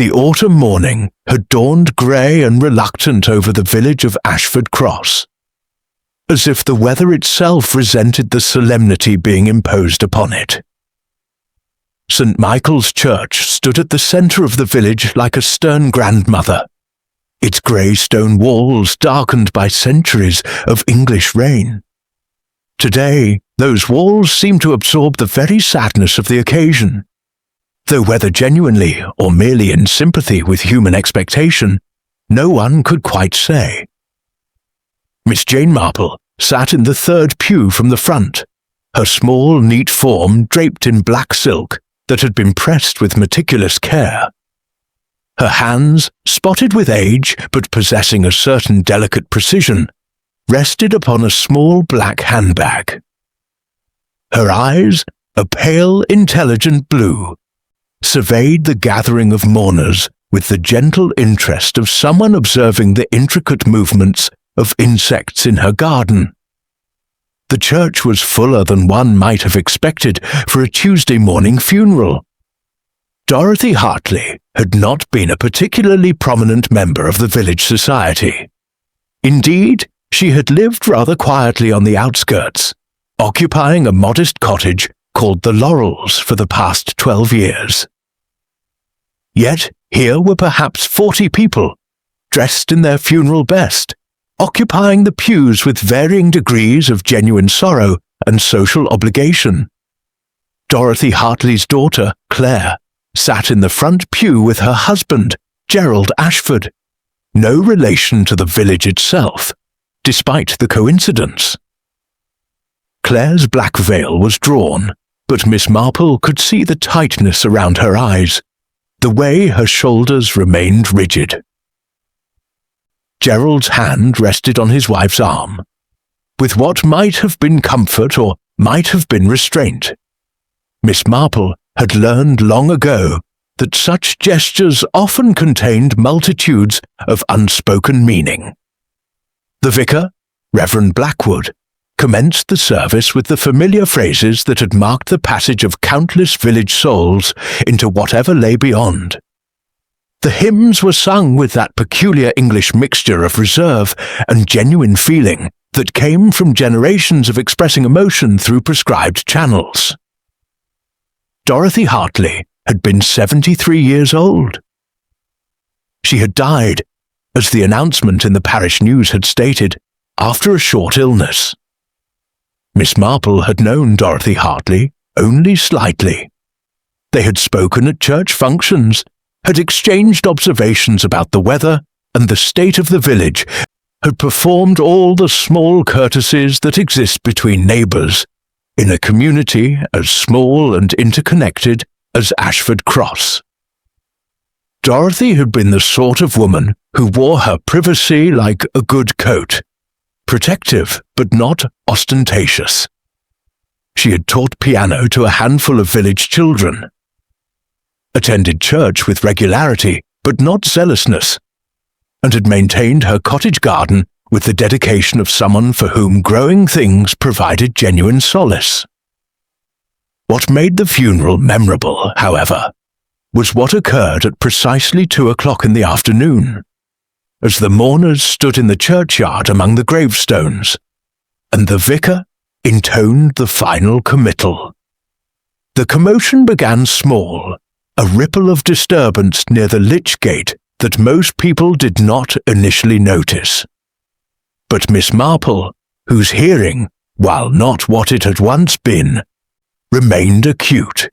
The autumn morning had dawned grey and reluctant over the village of Ashford Cross, as if the weather itself resented the solemnity being imposed upon it. St. Michael's Church stood at the centre of the village like a stern grandmother, its grey stone walls darkened by centuries of English rain. Today, those walls seemed to absorb the very sadness of the occasion, though whether genuinely or merely in sympathy with human expectation, no one could quite say. Miss Jane Marple sat in the third pew from the front, her small, neat form draped in black silk that had been pressed with meticulous care. Her hands, spotted with age but possessing a certain delicate precision, rested upon a small black handbag. Her eyes, a pale, intelligent blue, surveyed the gathering of mourners with the gentle interest of someone observing the intricate movements of insects in her garden. The church was fuller than one might have expected for a Tuesday morning funeral. Dorothy Hartley had not been a particularly prominent member of the village society. Indeed, she had lived rather quietly on the outskirts, occupying a modest cottage called the Laurels for the past 12 years. Yet here were perhaps 40 people, dressed in their funeral best, occupying the pews with varying degrees of genuine sorrow and social obligation. Dorothy Hartley's daughter, Claire, sat in the front pew with her husband, Gerald Ashford, no relation to the village itself, despite the coincidence. Claire's black veil was drawn, but Miss Marple could see the tightness around her eyes, the way her shoulders remained rigid. Gerald's hand rested on his wife's arm, with what might have been comfort or might have been restraint. Miss Marple had learned long ago that such gestures often contained multitudes of unspoken meaning. The vicar, Reverend Blackwood, commenced the service with the familiar phrases that had marked the passage of countless village souls into whatever lay beyond. The hymns were sung with that peculiar English mixture of reserve and genuine feeling that came from generations of expressing emotion through prescribed channels. Dorothy Hartley had been 73 years old. She had died, as the announcement in the parish news had stated, after a short illness. Miss Marple had known Dorothy Hartley only slightly. They had spoken at church functions, had exchanged observations about the weather and the state of the village, had performed all the small courtesies that exist between neighbours in a community as small and interconnected as Ashford Cross. Dorothy had been the sort of woman who wore her privacy like a good coat, protective but not ostentatious. She had taught piano to a handful of village children, attended church with regularity but not zealousness, and had maintained her cottage garden with the dedication of someone for whom growing things provided genuine solace. What made the funeral memorable, however, was what occurred at precisely 2:00 in the afternoon, as the mourners stood in the churchyard among the gravestones, and the vicar intoned the final committal. The commotion began small, a ripple of disturbance near the lich gate that most people did not initially notice. But Miss Marple, whose hearing, while not what it had once been, remained acute,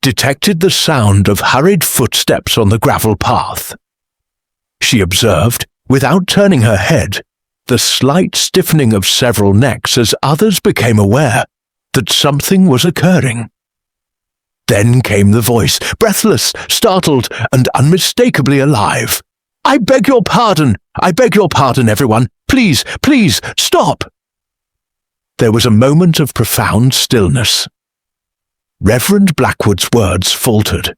detected the sound of hurried footsteps on the gravel path. She observed, without turning her head, the slight stiffening of several necks as others became aware that something was occurring. Then came the voice, breathless, startled, and unmistakably alive. "I beg your pardon! I beg your pardon, everyone! Please, please, stop!" There was a moment of profound stillness. Reverend Blackwood's words faltered.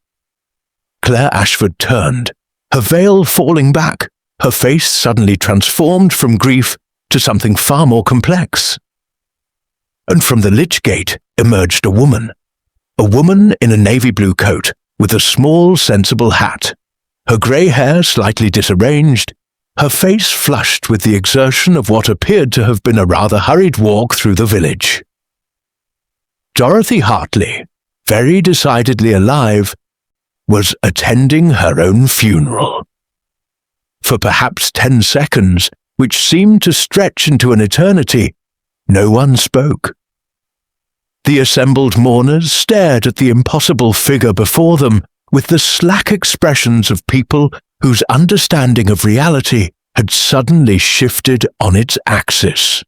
Claire Ashford turned, her veil falling back, her face suddenly transformed from grief to something far more complex. And from the lich gate emerged a woman in a navy blue coat with a small, sensible hat, her grey hair slightly disarranged, her face flushed with the exertion of what appeared to have been a rather hurried walk through the village. Dorothy Hartley, very decidedly alive, was attending her own funeral. For perhaps 10 seconds, which seemed to stretch into an eternity, no one spoke. The assembled mourners stared at the impossible figure before them with the slack expressions of people whose understanding of reality had suddenly shifted on its axis.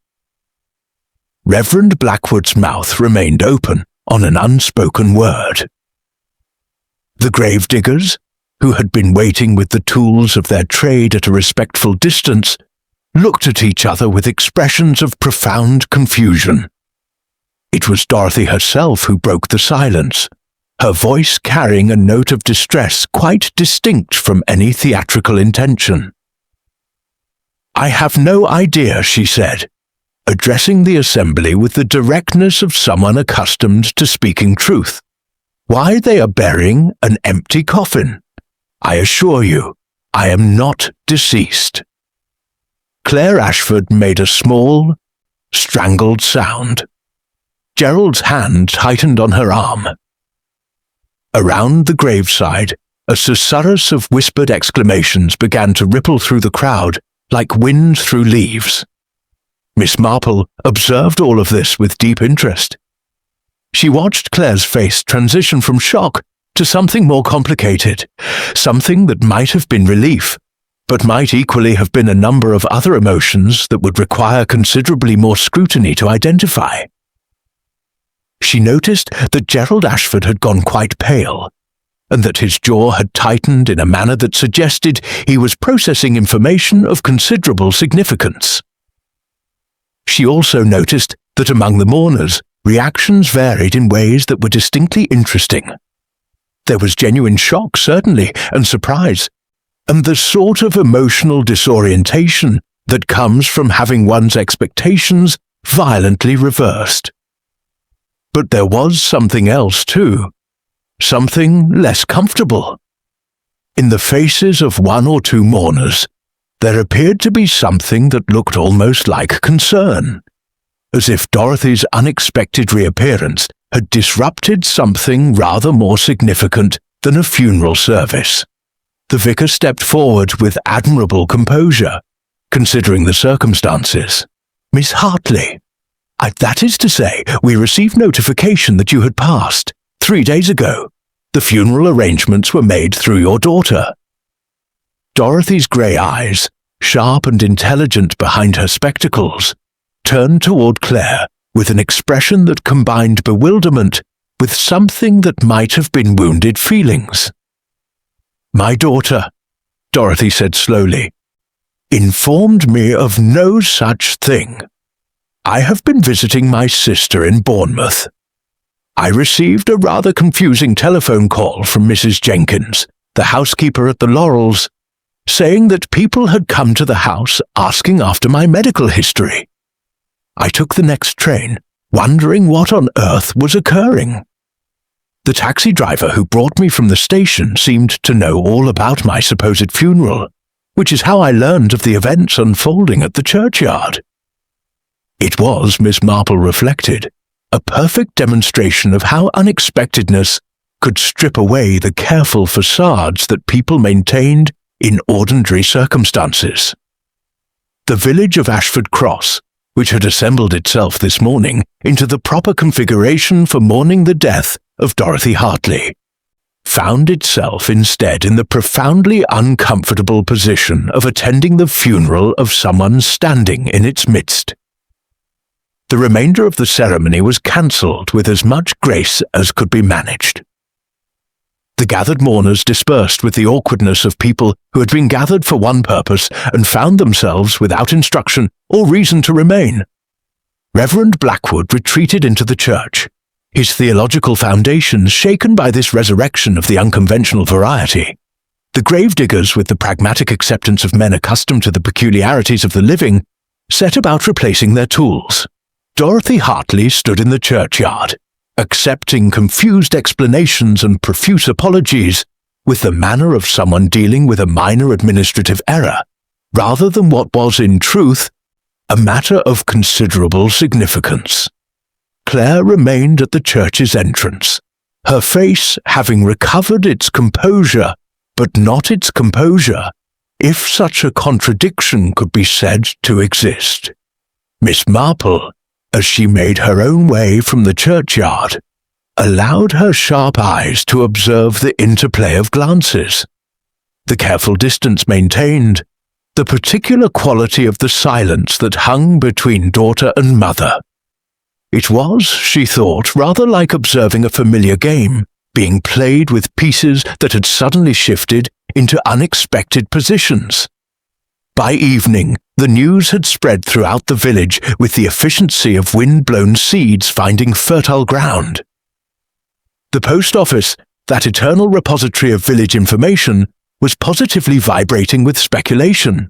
Reverend Blackwood's mouth remained open on an unspoken word. The gravediggers, who had been waiting with the tools of their trade at a respectful distance, looked at each other with expressions of profound confusion. It was Dorothy herself who broke the silence, her voice carrying a note of distress quite distinct from any theatrical intention. "I have no idea," she said, addressing the assembly with the directness of someone accustomed to speaking truth, "why they are burying an empty coffin. I assure you, I am not deceased." Claire Ashford made a small, strangled sound. Gerald's hand tightened on her arm. Around the graveside, a susurrus of whispered exclamations began to ripple through the crowd like wind through leaves. Miss Marple observed all of this with deep interest. She watched Claire's face transition from shock to something more complicated, something that might have been relief, but might equally have been a number of other emotions that would require considerably more scrutiny to identify. She noticed that Gerald Ashford had gone quite pale, and that his jaw had tightened in a manner that suggested he was processing information of considerable significance. She also noticed that among the mourners, reactions varied in ways that were distinctly interesting. There was genuine shock, certainly, and surprise, and the sort of emotional disorientation that comes from having one's expectations violently reversed. But there was something else, too. Something less comfortable. In the faces of one or two mourners, there appeared to be something that looked almost like concern, as if Dorothy's unexpected reappearance had disrupted something rather more significant than a funeral service. The vicar stepped forward with admirable composure, considering the circumstances. "Miss Hartley, that is to say, we received notification that you had passed 3 days ago. The funeral arrangements were made through your daughter." Dorothy's grey eyes, sharp and intelligent behind her spectacles, turned toward Claire with an expression that combined bewilderment with something that might have been wounded feelings. "My daughter," Dorothy said slowly, "informed me of no such thing. I have been visiting my sister in Bournemouth. I received a rather confusing telephone call from Mrs. Jenkins, the housekeeper at the Laurels, saying that people had come to the house asking after my medical history. I took the next train, wondering what on earth was occurring. The taxi driver who brought me from the station seemed to know all about my supposed funeral, which is how I learned of the events unfolding at the churchyard. It was, Miss Marple reflected, a perfect demonstration of how unexpectedness could strip away the careful facades that people maintained in ordinary circumstances. The village of Ashford Cross, which had assembled itself this morning into the proper configuration for mourning the death of Dorothy Hartley, found itself instead in the profoundly uncomfortable position of attending the funeral of someone standing in its midst. The remainder of the ceremony was cancelled with as much grace as could be managed. The gathered mourners dispersed with the awkwardness of people who had been gathered for one purpose and found themselves without instruction or reason to remain. Reverend Blackwood retreated into the church, his theological foundations shaken by this resurrection of the unconventional variety. The gravediggers, with the pragmatic acceptance of men accustomed to the peculiarities of the living, set about replacing their tools. Dorothy Hartley stood in the churchyard, accepting confused explanations and profuse apologies with the manner of someone dealing with a minor administrative error, rather than what was, in truth, a matter of considerable significance. Claire remained at the church's entrance, her face having recovered its composure, but not its composure, if such a contradiction could be said to exist. Miss Marple, as she made her own way from the churchyard, allowed her sharp eyes to observe the interplay of glances, the careful distance maintained, the particular quality of the silence that hung between daughter and mother. It was, she thought, rather like observing a familiar game being played with pieces that had suddenly shifted into unexpected positions. By evening, the news had spread throughout the village with the efficiency of wind-blown seeds finding fertile ground. The post office, that eternal repository of village information, was positively vibrating with speculation.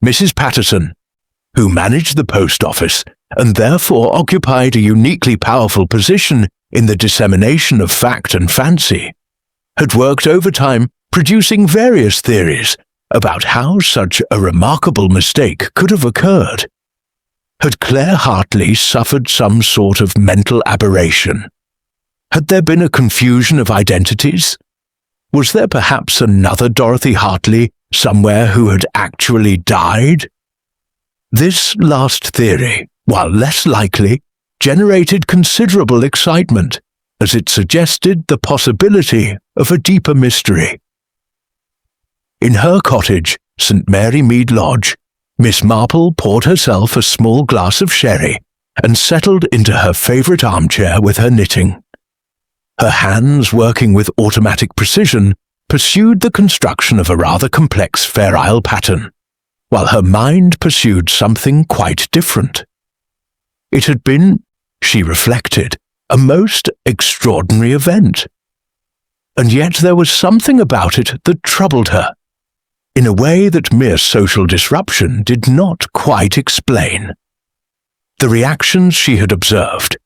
Mrs. Patterson, who managed the post office and therefore occupied a uniquely powerful position in the dissemination of fact and fancy, had worked overtime producing various theories about how such a remarkable mistake could have occurred. Had Claire Hartley suffered some sort of mental aberration? Had there been a confusion of identities? Was there perhaps another Dorothy Hartley somewhere who had actually died? This last theory, while less likely, generated considerable excitement, as it suggested the possibility of a deeper mystery. In her cottage, St. Mary Mead Lodge, Miss Marple poured herself a small glass of sherry and settled into her favourite armchair with her knitting. Her hands, working with automatic precision, pursued the construction of a rather complex Fair Isle pattern, while her mind pursued something quite different. It had been, she reflected, a most extraordinary event. And yet there was something about it that troubled her, in a way that mere social disruption did not quite explain. The reactions she had observed,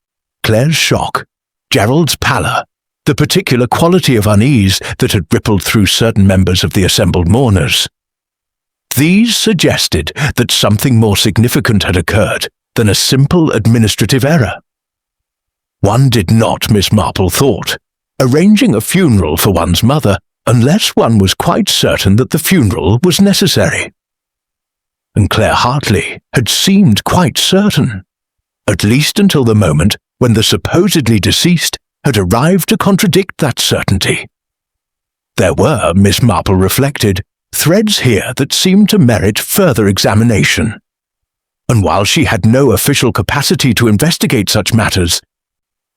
Claire's shock, Gerald's pallor, the particular quality of unease that had rippled through certain members of the assembled mourners. These suggested that something more significant had occurred than a simple administrative error. One did not, Miss Marple thought, arranging a funeral for one's mother unless one was quite certain that the funeral was necessary. And Claire Hartley had seemed quite certain, at least until the moment when the supposedly deceased had arrived to contradict that certainty. There were, Miss Marple reflected, threads here that seemed to merit further examination. And while she had no official capacity to investigate such matters,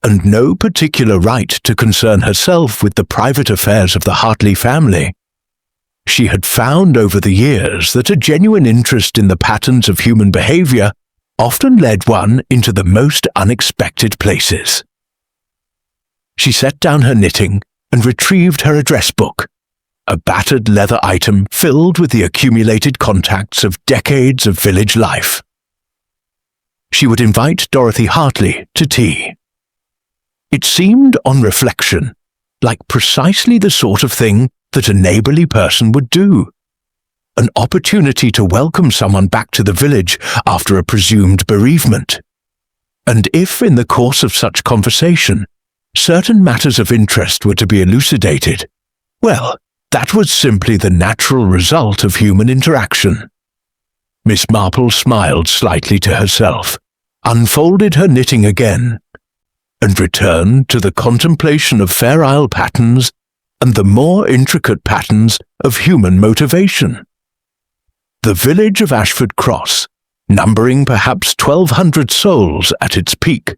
and no particular right to concern herself with the private affairs of the Hartley family, she had found over the years that a genuine interest in the patterns of human behavior often led one into the most unexpected places. She set down her knitting and retrieved her address book, a battered leather item filled with the accumulated contacts of decades of village life. She would invite Dorothy Hartley to tea. It seemed, on reflection, like precisely the sort of thing that a neighbourly person would do. An opportunity to welcome someone back to the village after a presumed bereavement. And if, in the course of such conversation, certain matters of interest were to be elucidated, well, that was simply the natural result of human interaction. Miss Marple smiled slightly to herself, unfolded her knitting again, and returned to the contemplation of Fair Isle patterns and the more intricate patterns of human motivation. The village of Ashford Cross, numbering perhaps 1,200 souls at its peak,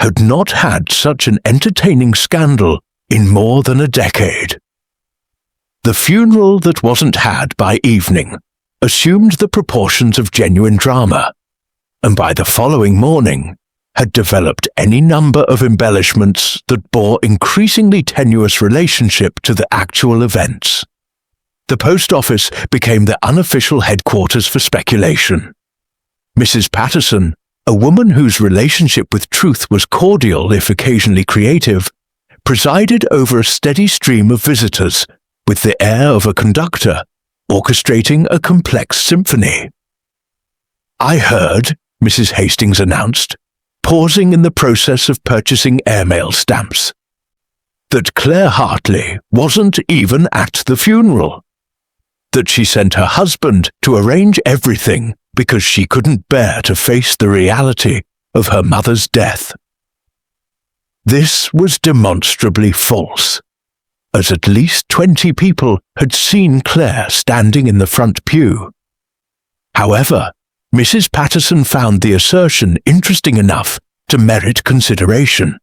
had not had such an entertaining scandal in more than a decade. The funeral that wasn't had by evening assumed the proportions of genuine drama, and by the following morning had developed any number of embellishments that bore increasingly tenuous relationship to the actual events. The post office became the unofficial headquarters for speculation. Mrs. Patterson, a woman whose relationship with truth was cordial if occasionally creative, presided over a steady stream of visitors with the air of a conductor orchestrating a complex symphony. "I heard," Mrs. Hastings announced, pausing in the process of purchasing airmail stamps, "that Claire Hartley wasn't even at the funeral. That she sent her husband to arrange everything because she couldn't bear to face the reality of her mother's death." This was demonstrably false, as at least 20 people had seen Claire standing in the front pew. However, Mrs. Patterson found the assertion interesting enough to merit consideration.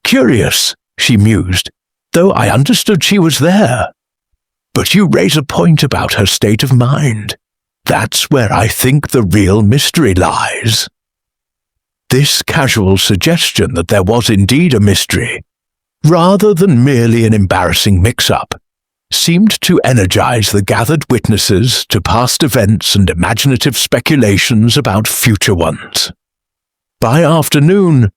"Curious," she mused, "though I understood she was there. But you raise a point about her state of mind. That's where I think the real mystery lies." This casual suggestion that there was indeed a mystery, rather than merely an embarrassing mix-up, seemed to energize the gathered witnesses to past events and imaginative speculations about future ones. By afternoon,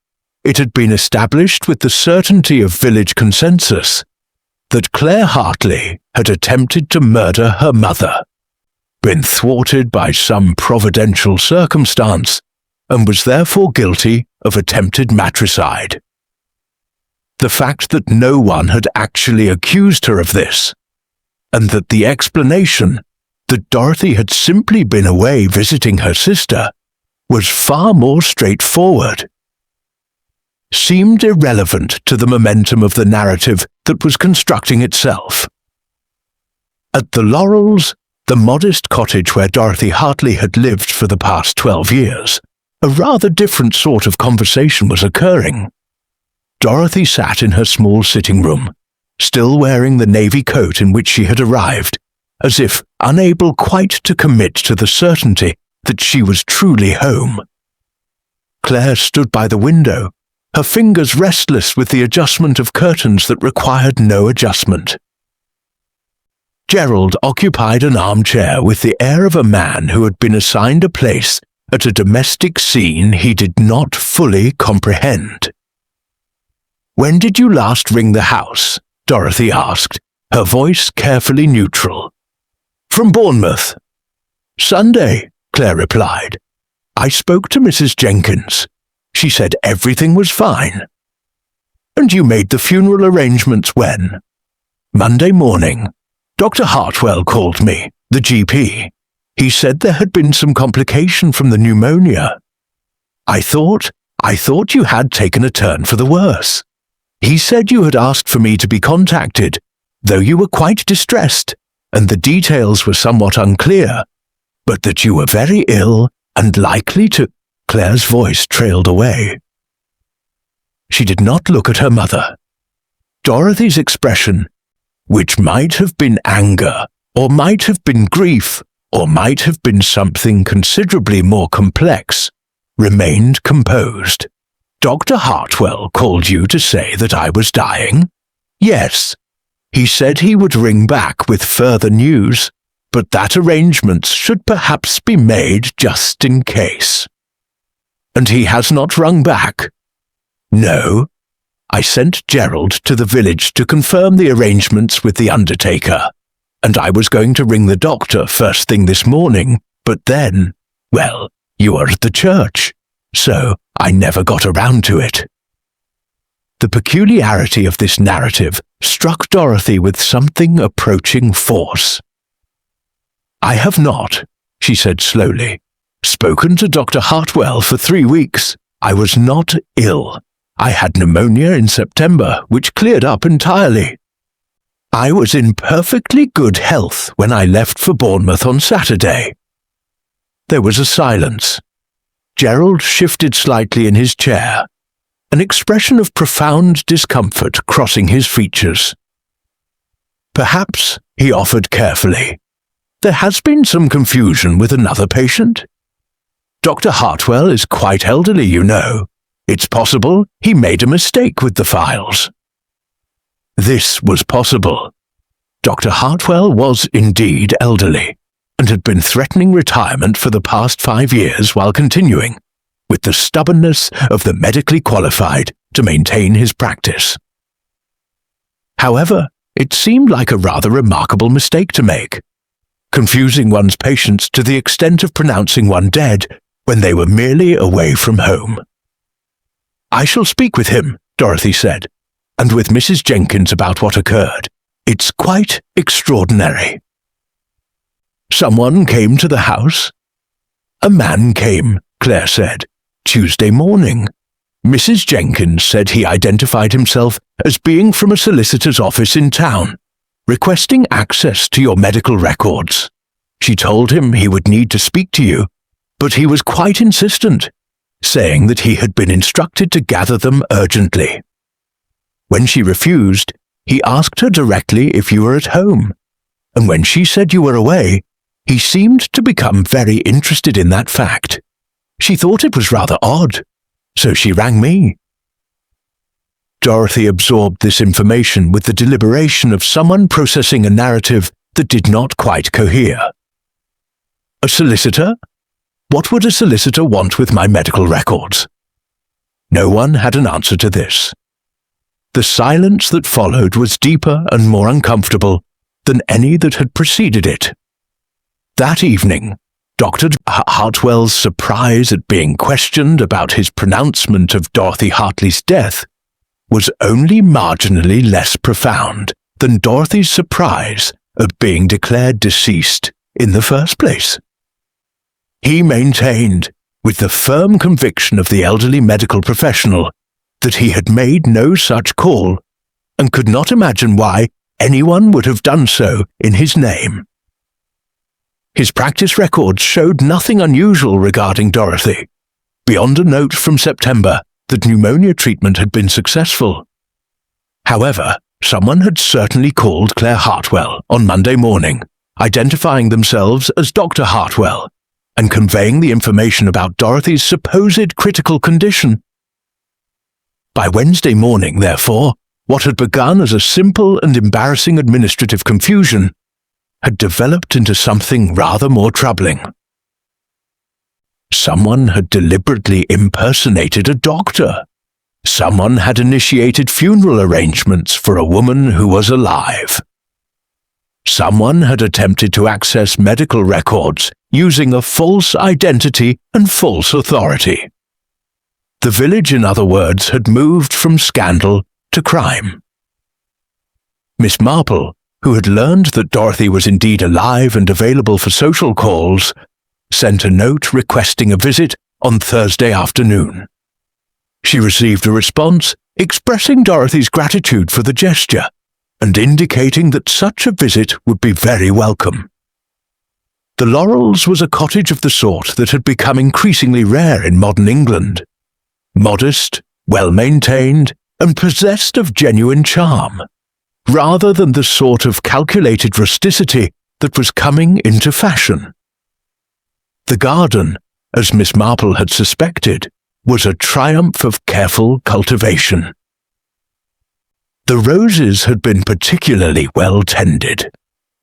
it had been established with the certainty of village consensus that Claire Hartley had attempted to murder her mother, been thwarted by some providential circumstance, and was therefore guilty of attempted matricide. The fact that no one had actually accused her of this, and that the explanation that Dorothy had simply been away visiting her sister was far more straightforward, seemed irrelevant to the momentum of the narrative that was constructing itself. At the Laurels, the modest cottage where Dorothy Hartley had lived for the past 12 years, a rather different sort of conversation was occurring. Dorothy sat in her small sitting room, still wearing the navy coat in which she had arrived, as if unable quite to commit to the certainty that she was truly home. Claire stood by the window, her fingers restless with the adjustment of curtains that required no adjustment. Gerald occupied an armchair with the air of a man who had been assigned a place at a domestic scene he did not fully comprehend. "When did you last ring the house?" Dorothy asked, her voice carefully neutral. "From Bournemouth." "Sunday," Claire replied. "I spoke to Mrs. Jenkins. She said everything was fine." "And you made the funeral arrangements when?" "Monday morning. Dr. Hartwell called me, the GP. He said there had been some complication from the pneumonia. I thought you had taken a turn for the worse. He said you had asked for me to be contacted, though you were quite distressed, and the details were somewhat unclear, but that you were very ill and likely to—" Claire's voice trailed away. She did not look at her mother. Dorothy's expression, which might have been anger, or might have been grief, or might have been something considerably more complex, remained composed. "Dr. Hartwell called you to say that I was dying?" "Yes. He said he would ring back with further news, but that arrangements should perhaps be made just in case." "And he has not rung back?" "No. I sent Gerald to the village to confirm the arrangements with the undertaker, and I was going to ring the doctor first thing this morning, but then, well, you are at the church, so I never got around to it." The peculiarity of this narrative struck Dorothy with something approaching force. "I have not," she said slowly, "spoken to Dr. Hartwell for 3 weeks. I was not ill. I had pneumonia in September, which cleared up entirely. I was in perfectly good health when I left for Bournemouth on Saturday." There was a silence. Gerald shifted slightly in his chair, an expression of profound discomfort crossing his features. "Perhaps," he offered carefully, "there has been some confusion with another patient. Dr. Hartwell is quite elderly, you know. It's possible he made a mistake with the files." This was possible. Dr. Hartwell was indeed elderly, and had been threatening retirement for the past 5 years while continuing, with the stubbornness of the medically qualified, to maintain his practice. However, it seemed like a rather remarkable mistake to make, confusing one's patients to the extent of pronouncing one dead when they were merely away from home. "I shall speak with him," Dorothy said, "and with Mrs. Jenkins about what occurred. It's quite extraordinary." "Someone came to the house?" "A man came," Claire said, "Tuesday morning. Mrs. Jenkins said he identified himself as being from a solicitor's office in town, requesting access to your medical records. She told him he would need to speak to you, but he was quite insistent, saying that he had been instructed to gather them urgently. When she refused, he asked her directly if you were at home, and when she said you were away, he seemed to become very interested in that fact. She thought it was rather odd, so she rang me." Dorothy absorbed this information with the deliberation of someone processing a narrative that did not quite cohere. "A solicitor? What would a solicitor want with my medical records?" No one had an answer to this. The silence that followed was deeper and more uncomfortable than any that had preceded it. That evening, Dr. Hartwell's surprise at being questioned about his pronouncement of Dorothy Hartley's death was only marginally less profound than Dorothy's surprise at being declared deceased in the first place. He maintained, with the firm conviction of the elderly medical professional, that he had made no such call and could not imagine why anyone would have done so in his name. His practice records showed nothing unusual regarding Dorothy, beyond a note from September that pneumonia treatment had been successful. However, someone had certainly called Claire Hartwell on Monday morning, identifying themselves as Dr. Hartwell, and conveying the information about Dorothy's supposed critical condition. By Wednesday morning, therefore, what had begun as a simple and embarrassing administrative confusion had developed into something rather more troubling. Someone had deliberately impersonated a doctor. Someone had initiated funeral arrangements for a woman who was alive. Someone had attempted to access medical records using a false identity and false authority. The village, in other words, had moved from scandal to crime. Miss Marple, who had learned that Dorothy was indeed alive and available for social calls, sent a note requesting a visit on Thursday afternoon. She received a response expressing Dorothy's gratitude for the gesture and indicating that such a visit would be very welcome. The Laurels was a cottage of the sort that had become increasingly rare in modern England. Modest, well-maintained, and possessed of genuine charm, rather than the sort of calculated rusticity that was coming into fashion. The garden, as Miss Marple had suspected, was a triumph of careful cultivation. The roses had been particularly well tended,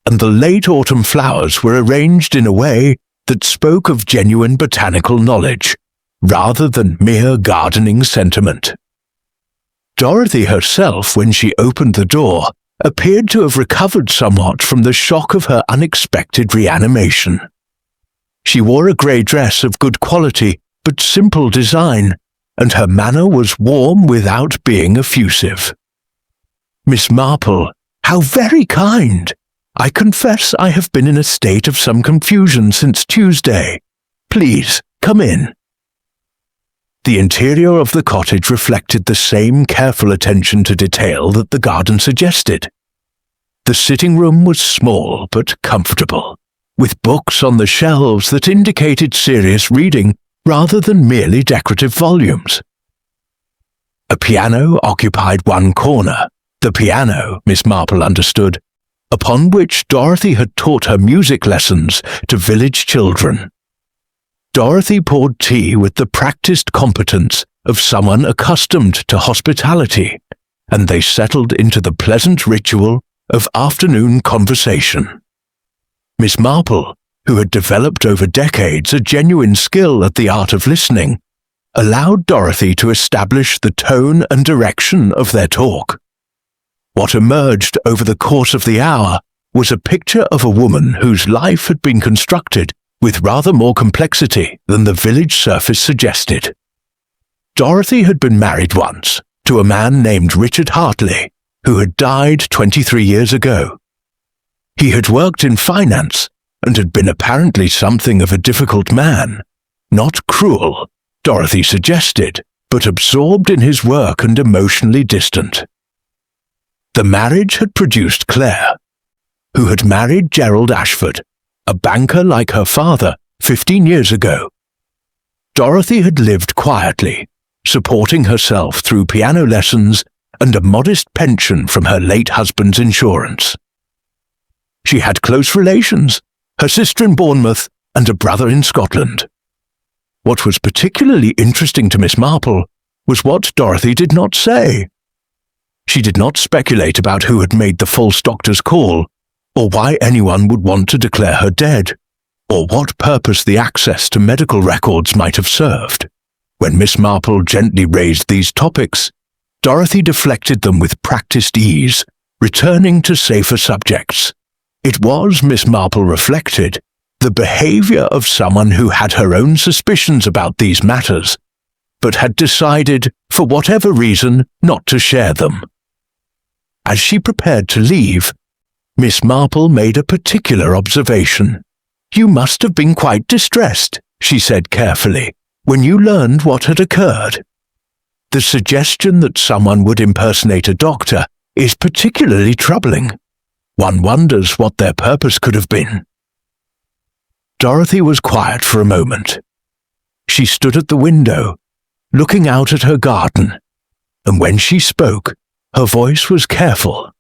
and the late autumn flowers were arranged in a way that spoke of genuine botanical knowledge, rather than mere gardening sentiment. Dorothy herself, when she opened the door, appeared to have recovered somewhat from the shock of her unexpected reanimation. She wore a grey dress of good quality but simple design, and her manner was warm without being effusive. "Miss Marple, how very kind! I confess I have been in a state of some confusion since Tuesday. Please, come in." The interior of the cottage reflected the same careful attention to detail that the garden suggested. The sitting room was small but comfortable, with books on the shelves that indicated serious reading rather than merely decorative volumes. A piano occupied one corner, the piano, Miss Marple understood, upon which Dorothy had taught her music lessons to village children. Dorothy poured tea with the practiced competence of someone accustomed to hospitality, and they settled into the pleasant ritual of afternoon conversation. Miss Marple, who had developed over decades a genuine skill at the art of listening, allowed Dorothy to establish the tone and direction of their talk. What emerged over the course of the hour was a picture of a woman whose life had been constructed with rather more complexity than the village surface suggested. Dorothy had been married once to a man named Richard Hartley, who had died 23 years ago. He had worked in finance and had been apparently something of a difficult man, not cruel, Dorothy suggested, but absorbed in his work and emotionally distant. The marriage had produced Claire, who had married Gerald Ashford, a banker like her father 15 years ago. Dorothy had lived quietly, supporting herself through piano lessons and a modest pension from her late husband's insurance. She had close relations, her sister in Bournemouth and a brother in Scotland. What was particularly interesting to Miss Marple was what Dorothy did not say. She did not speculate about who had made the false doctor's call, or why anyone would want to declare her dead, or what purpose the access to medical records might have served. When Miss Marple gently raised these topics, Dorothy deflected them with practiced ease, returning to safer subjects. It was, Miss Marple reflected, the behavior of someone who had her own suspicions about these matters, but had decided, for whatever reason, not to share them. As she prepared to leave, Miss Marple made a particular observation. "You must have been quite distressed," she said carefully, "when you learned what had occurred. The suggestion that someone would impersonate a doctor is particularly troubling. One wonders what their purpose could have been." Dorothy was quiet for a moment. She stood at the window, looking out at her garden, and when she spoke, her voice was careful.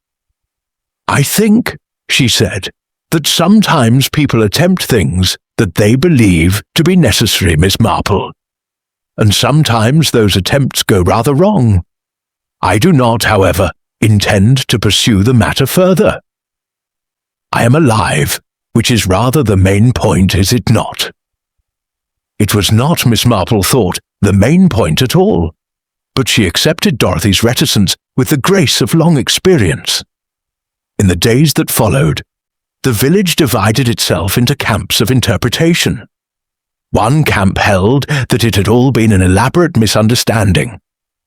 "I think," she said, "that sometimes people attempt things that they believe to be necessary, Miss Marple. And sometimes those attempts go rather wrong. I do not, however, intend to pursue the matter further. I am alive, which is rather the main point, is it not?" It was not, Miss Marple thought, the main point at all, but she accepted Dorothy's reticence with the grace of long experience. In the days that followed, the village divided itself into camps of interpretation. One camp held that it had all been an elaborate misunderstanding,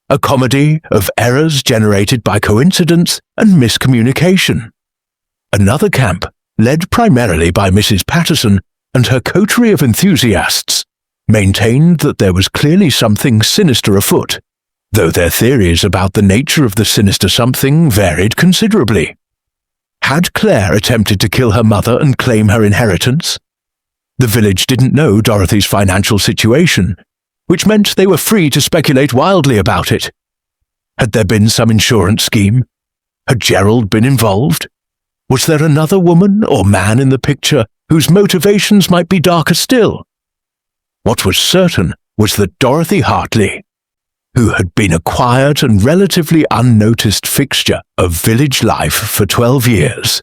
a comedy of errors generated by coincidence and miscommunication. Another camp, led primarily by Mrs. Patterson and her coterie of enthusiasts, maintained that there was clearly something sinister afoot, though their theories about the nature of the sinister something varied considerably. Had Claire attempted to kill her mother and claim her inheritance? The village didn't know Dorothy's financial situation, which meant they were free to speculate wildly about it. Had there been some insurance scheme? Had Gerald been involved? Was there another woman or man in the picture whose motivations might be darker still? What was certain was that Dorothy Hartley, who had been a quiet and relatively unnoticed fixture of village life for 12 years,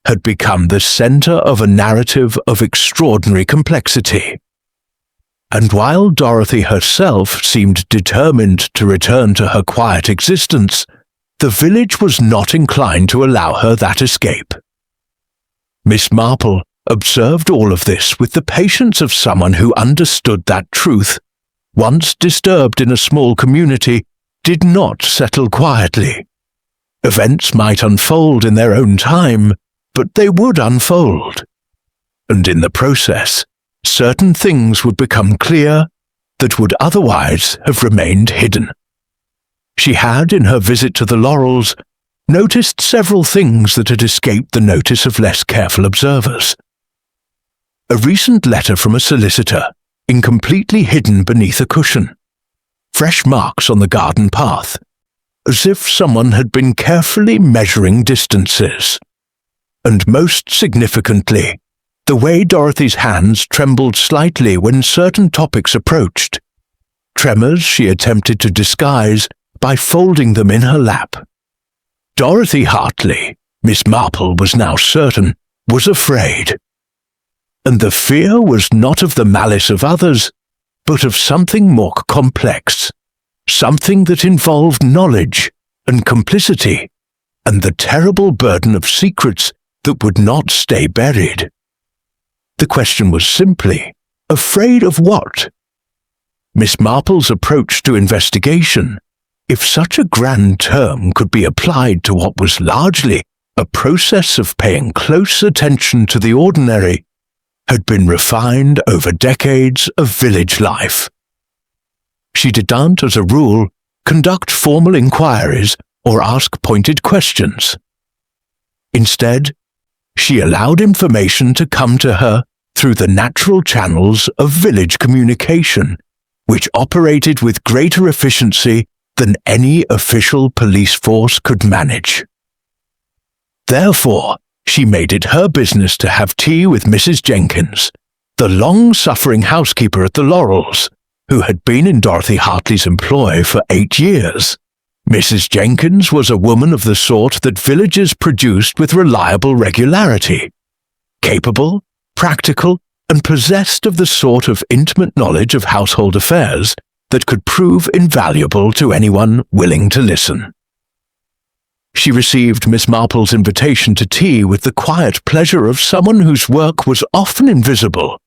had become the center of a narrative of extraordinary complexity. And while Dorothy herself seemed determined to return to her quiet existence, the village was not inclined to allow her that escape. Miss Marple observed all of this with the patience of someone who understood that truth, once disturbed in a small community, did not settle quietly. Events might unfold in their own time, but they would unfold. And in the process, certain things would become clear that would otherwise have remained hidden. She had, in her visit to the Laurels, noticed several things that had escaped the notice of less careful observers. A recent letter from a solicitor, incompletely hidden beneath a cushion. Fresh marks on the garden path, as if someone had been carefully measuring distances. And most significantly, the way Dorothy's hands trembled slightly when certain topics approached. Tremors she attempted to disguise by folding them in her lap. Dorothy Hartley, Miss Marple was now certain, was afraid. And the fear was not of the malice of others, but of something more complex, something that involved knowledge and complicity, and the terrible burden of secrets that would not stay buried. The question was simply, afraid of what? Miss Marple's approach to investigation, if such a grand term could be applied to what was largely a process of paying close attention to the ordinary, had been refined over decades of village life. She did not, as a rule, conduct formal inquiries or ask pointed questions. Instead, she allowed information to come to her through the natural channels of village communication, which operated with greater efficiency than any official police force could manage. Therefore, she made it her business to have tea with Mrs. Jenkins, the long-suffering housekeeper at the Laurels, who had been in Dorothy Hartley's employ for 8 years. Mrs. Jenkins was a woman of the sort that villages produced with reliable regularity, capable, practical, and possessed of the sort of intimate knowledge of household affairs that could prove invaluable to anyone willing to listen. She received Miss Marple's invitation to tea with the quiet pleasure of someone whose work was often invisible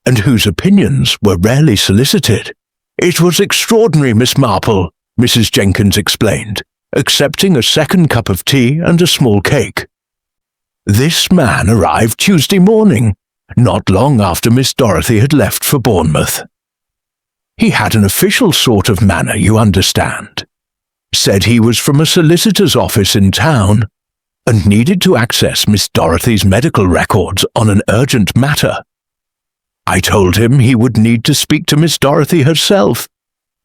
and whose opinions were rarely solicited. "It was extraordinary, Miss Marple," Mrs. Jenkins explained, accepting a second cup of tea and a small cake. "This man arrived Tuesday morning, not long after Miss Dorothy had left for Bournemouth. He had an official sort of manner, you understand. Said he was from a solicitor's office in town and needed to access Miss Dorothy's medical records on an urgent matter. I told him he would need to speak to Miss Dorothy herself,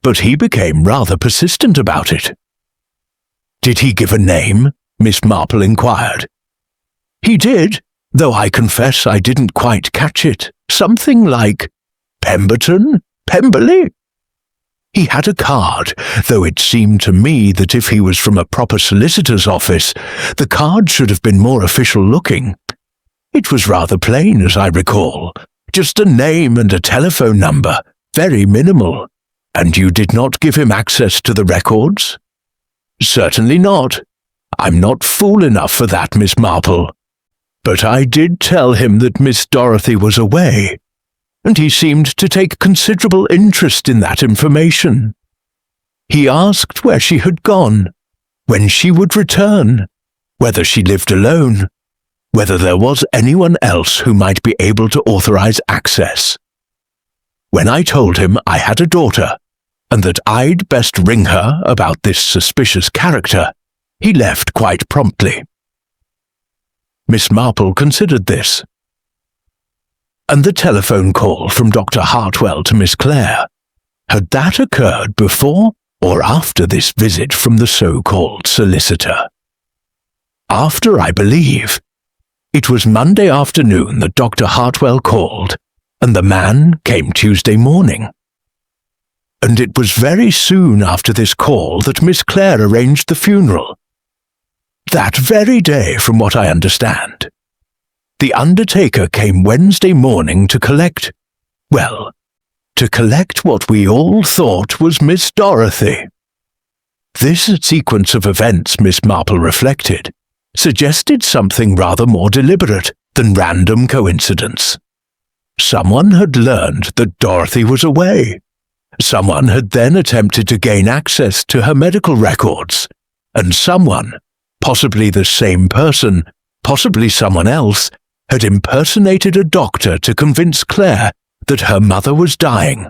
but he became rather persistent about it." "Did he give a name?" Miss Marple inquired. "He did, though I confess I didn't quite catch it. Something like Pemberton? Pemberley? He had a card, though it seemed to me that if he was from a proper solicitor's office, the card should have been more official-looking. It was rather plain, as I recall, just a name and a telephone number, very minimal. And you did not give him access to the records?" "Certainly not. I'm not fool enough for that, Miss Marple. But I did tell him that Miss Dorothy was away, and he seemed to take considerable interest in that information. He asked where she had gone, when she would return, whether she lived alone, whether there was anyone else who might be able to authorize access. When I told him I had a daughter, and that I'd best ring her about this suspicious character, he left quite promptly." Miss Marple considered this. "And the telephone call from Dr. Hartwell to Miss Clare, had that occurred before or after this visit from the so-called solicitor?" "After, I believe. It was Monday afternoon that Dr. Hartwell called, and the man came Tuesday morning. And it was very soon after this call that Miss Clare arranged the funeral. That very day, from what I understand. The undertaker came Wednesday morning to collect what we all thought was Miss Dorothy." This sequence of events, Miss Marple reflected, suggested something rather more deliberate than random coincidence. Someone had learned that Dorothy was away. Someone had then attempted to gain access to her medical records, and someone, possibly the same person, possibly someone else, had impersonated a doctor to convince Claire that her mother was dying.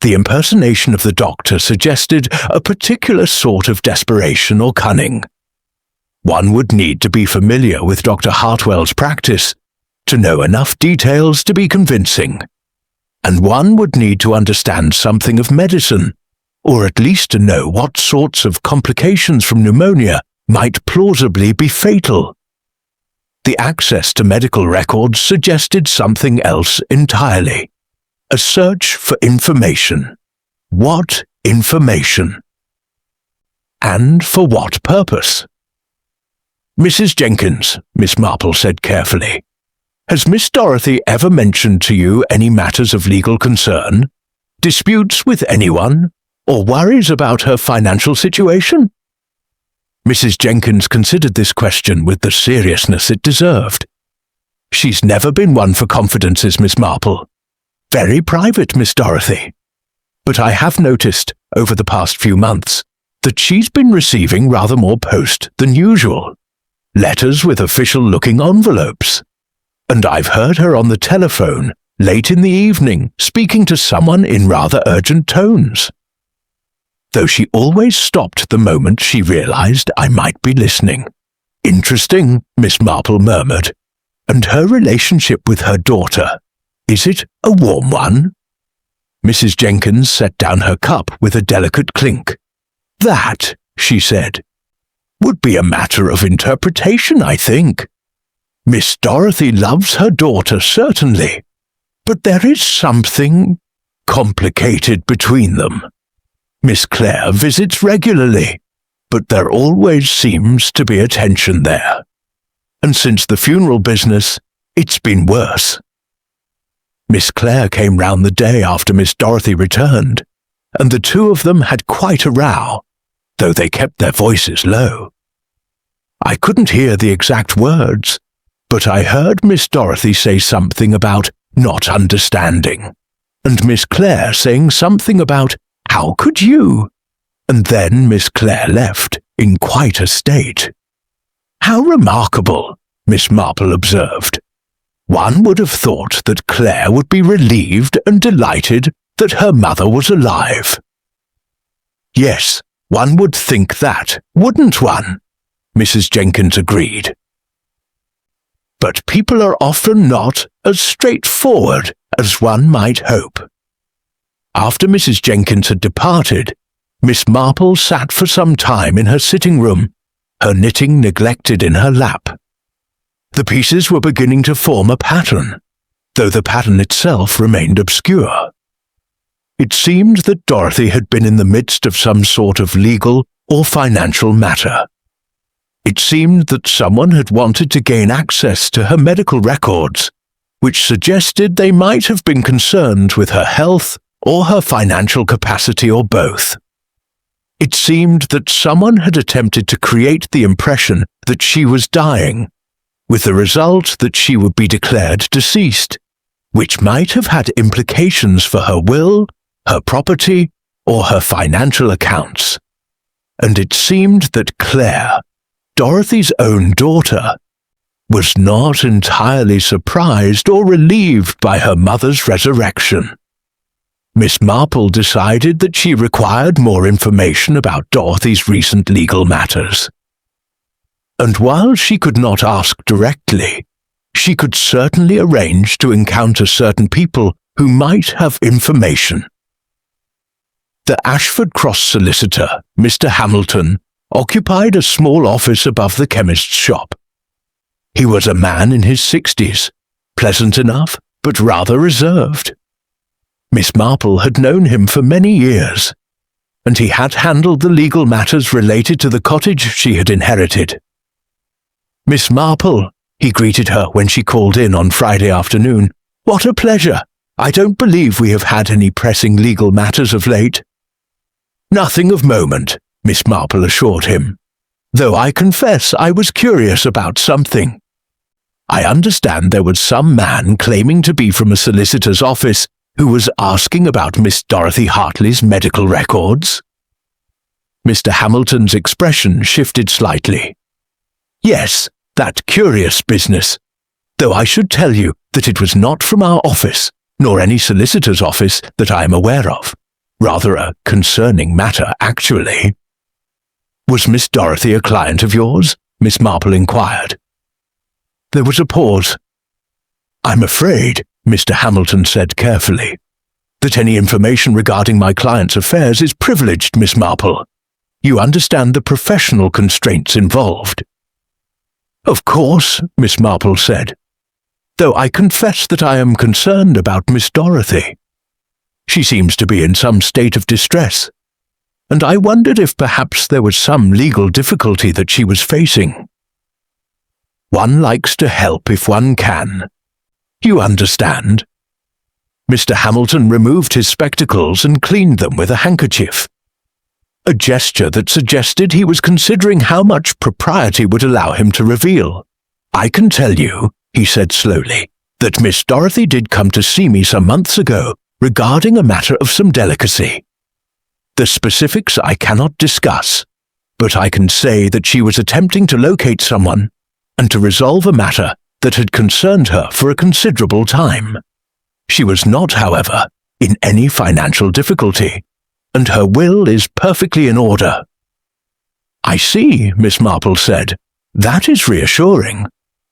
The impersonation of the doctor suggested a particular sort of desperation or cunning. One would need to be familiar with Dr. Hartwell's practice to know enough details to be convincing, and one would need to understand something of medicine, or at least to know what sorts of complications from pneumonia might plausibly be fatal. The access to medical records suggested something else entirely. A search for information. What information? And for what purpose? "Mrs. Jenkins," Miss Marple said carefully, "has Miss Dorothy ever mentioned to you any matters of legal concern, disputes with anyone, or worries about her financial situation?" Mrs. Jenkins considered this question with the seriousness it deserved. She's never been one for confidences, Miss Marple. Very private, Miss Dorothy. But I have noticed, over the past few months, that she's been receiving rather more post than usual. Letters with official-looking envelopes. And I've heard her on the telephone, late in the evening, speaking to someone in rather urgent tones. Though she always stopped the moment she realized I might be listening. Interesting, Miss Marple murmured. And her relationship with her daughter, is it a warm one? Mrs. Jenkins set down her cup with a delicate clink. That, she said, would be a matter of interpretation, I think. Miss Dorothy loves her daughter, certainly, but there is something complicated between them. Miss Clare visits regularly, but there always seems to be a tension there. And since the funeral business, it's been worse. Miss Clare came round the day after Miss Dorothy returned, and the two of them had quite a row, though they kept their voices low. I couldn't hear the exact words, but I heard Miss Dorothy say something about not understanding, and Miss Clare saying something about, how could you? And then Miss Clare left, in quite a state. How remarkable, Miss Marple observed. One would have thought that Clare would be relieved and delighted that her mother was alive. Yes, one would think that, wouldn't one? Mrs. Jenkins agreed. But people are often not as straightforward as one might hope. After Mrs. Jenkins had departed, Miss Marple sat for some time in her sitting room, her knitting neglected in her lap. The pieces were beginning to form a pattern, though the pattern itself remained obscure. It seemed that Dorothy had been in the midst of some sort of legal or financial matter. It seemed that someone had wanted to gain access to her medical records, which suggested they might have been concerned with her health or her financial capacity or both. It seemed that someone had attempted to create the impression that she was dying, with the result that she would be declared deceased, which might have had implications for her will, her property, or her financial accounts. And it seemed that Clare, Dorothy's own daughter, was not entirely surprised or relieved by her mother's resurrection. Miss Marple decided that she required more information about Dorothy's recent legal matters. And while she could not ask directly, she could certainly arrange to encounter certain people who might have information. The Ashford Cross solicitor, Mr. Hamilton, occupied a small office above the chemist's shop. He was a man in his 60s, pleasant enough, but rather reserved. Miss Marple had known him for many years, and he had handled the legal matters related to the cottage she had inherited. Miss Marple, he greeted her when she called in on Friday afternoon. What a pleasure! I don't believe we have had any pressing legal matters of late. Nothing of moment, Miss Marple assured him, though I confess I was curious about something. I understand there was some man claiming to be from a solicitor's office who was asking about Miss Dorothy Hartley's medical records. Mr. Hamilton's expression shifted slightly. Yes, that curious business, though I should tell you that it was not from our office, nor any solicitor's office that I am aware of. Rather a concerning matter, actually. Was Miss Dorothy a client of yours? Miss Marple inquired. There was a pause. I'm afraid, Mr. Hamilton said carefully, that any information regarding my client's affairs is privileged, Miss Marple. You understand the professional constraints involved. Of course, Miss Marple said, though I confess that I am concerned about Miss Dorothy. She seems to be in some state of distress, and I wondered if perhaps there was some legal difficulty that she was facing. One likes to help if one can. You understand? Mr. Hamilton removed his spectacles and cleaned them with a handkerchief. a gesture that suggested he was considering how much propriety would allow him to reveal. "I can tell you," he said slowly, "that Miss Dorothy did come to see me some months ago regarding a matter of some delicacy. The specifics I cannot discuss, but I can say that she was attempting to locate someone and to resolve a matter that had concerned her for a considerable time. She was not, however, in any financial difficulty, and her will is perfectly in order." "I see," Miss Marple said. "That is reassuring,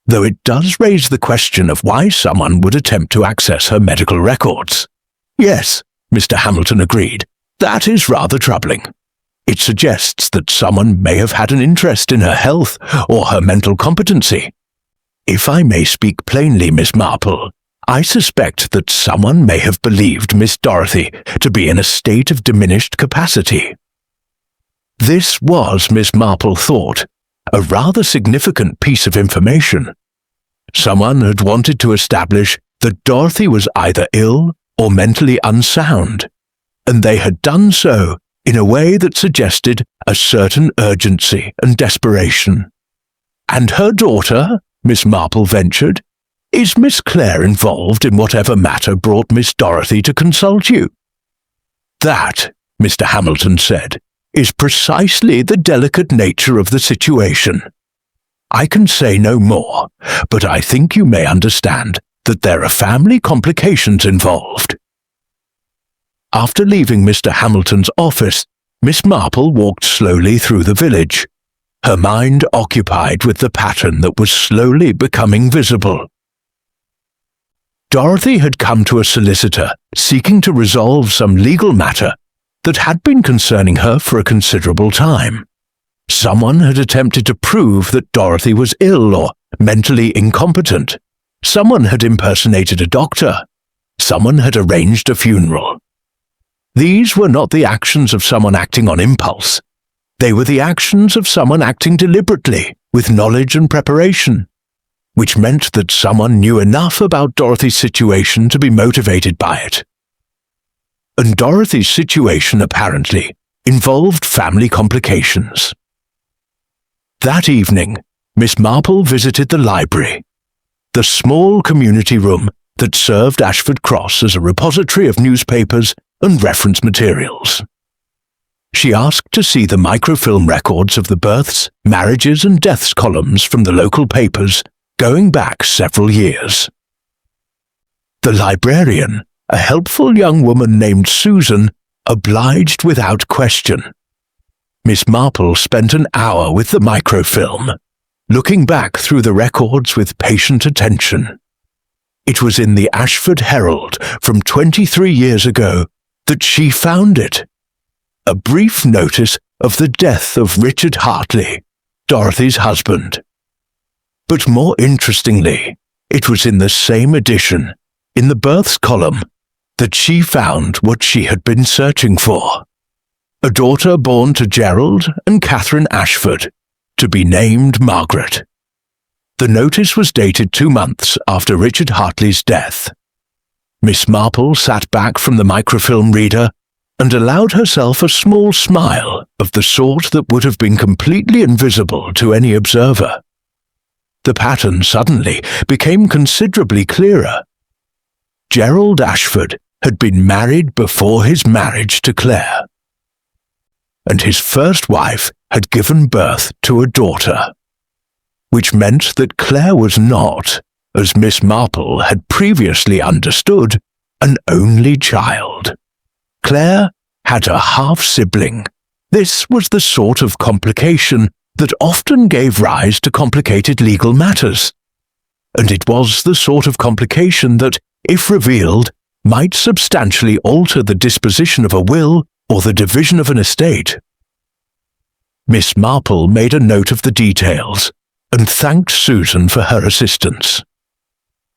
though it does raise the question of why someone would attempt to access her medical records." "Yes," Mr. Hamilton agreed, "that is rather troubling. It suggests that someone may have had an interest in her health or her mental competency. If I may speak plainly, Miss Marple, I suspect that someone may have believed Miss Dorothy to be in a state of diminished capacity." This was, Miss Marple thought, a rather significant piece of information. Someone had wanted to establish that Dorothy was either ill or mentally unsound, and they had done so in a way that suggested a certain urgency and desperation. "And her daughter," Miss Marple ventured, "is Miss Clare involved in whatever matter brought Miss Dorothy to consult you?" "That," Mr. Hamilton said, "is precisely the delicate nature of the situation. I can say no more, but I think you may understand that there are family complications involved." After leaving Mr. Hamilton's office, Miss Marple walked slowly through the village, her mind occupied with the pattern that was slowly becoming visible. Dorothy had come to a solicitor seeking to resolve some legal matter that had been concerning her for a considerable time. Someone had attempted to prove that Dorothy was ill or mentally incompetent. Someone had impersonated a doctor. Someone had arranged a funeral. These were not the actions of someone acting on impulse. They were the actions of someone acting deliberately, with knowledge and preparation, which meant that someone knew enough about Dorothy's situation to be motivated by it. And Dorothy's situation, apparently, involved family complications. That evening, Miss Marple visited the library, the small community room that served Ashford Cross as a repository of newspapers and reference materials. She asked to see the microfilm records of the births, marriages and deaths columns from the local papers going back several years. The librarian, a helpful young woman named Susan, obliged without question. Miss Marple spent an hour with the microfilm, looking back through the records with patient attention. It was in the Ashford Herald from 23 years ago that she found it. A brief notice of the death of Richard Hartley, Dorothy's husband. But more interestingly, it was in the same edition, in the births column, that she found what she had been searching for. A daughter born to Gerald and Catherine Ashford, to be named Margaret. The notice was dated 2 months after Richard Hartley's death. Miss Marple sat back from the microfilm reader and allowed herself a small smile of the sort that would have been completely invisible to any observer. The pattern suddenly became considerably clearer. Gerald Ashford had been married before his marriage to Clare, and his first wife had given birth to a daughter, which meant that Clare was not, as Miss Marple had previously understood, an only child. Clare had a half-sibling. This was the sort of complication that often gave rise to complicated legal matters, and it was the sort of complication that, if revealed, might substantially alter the disposition of a will or the division of an estate. Miss Marple made a note of the details and thanked Susan for her assistance.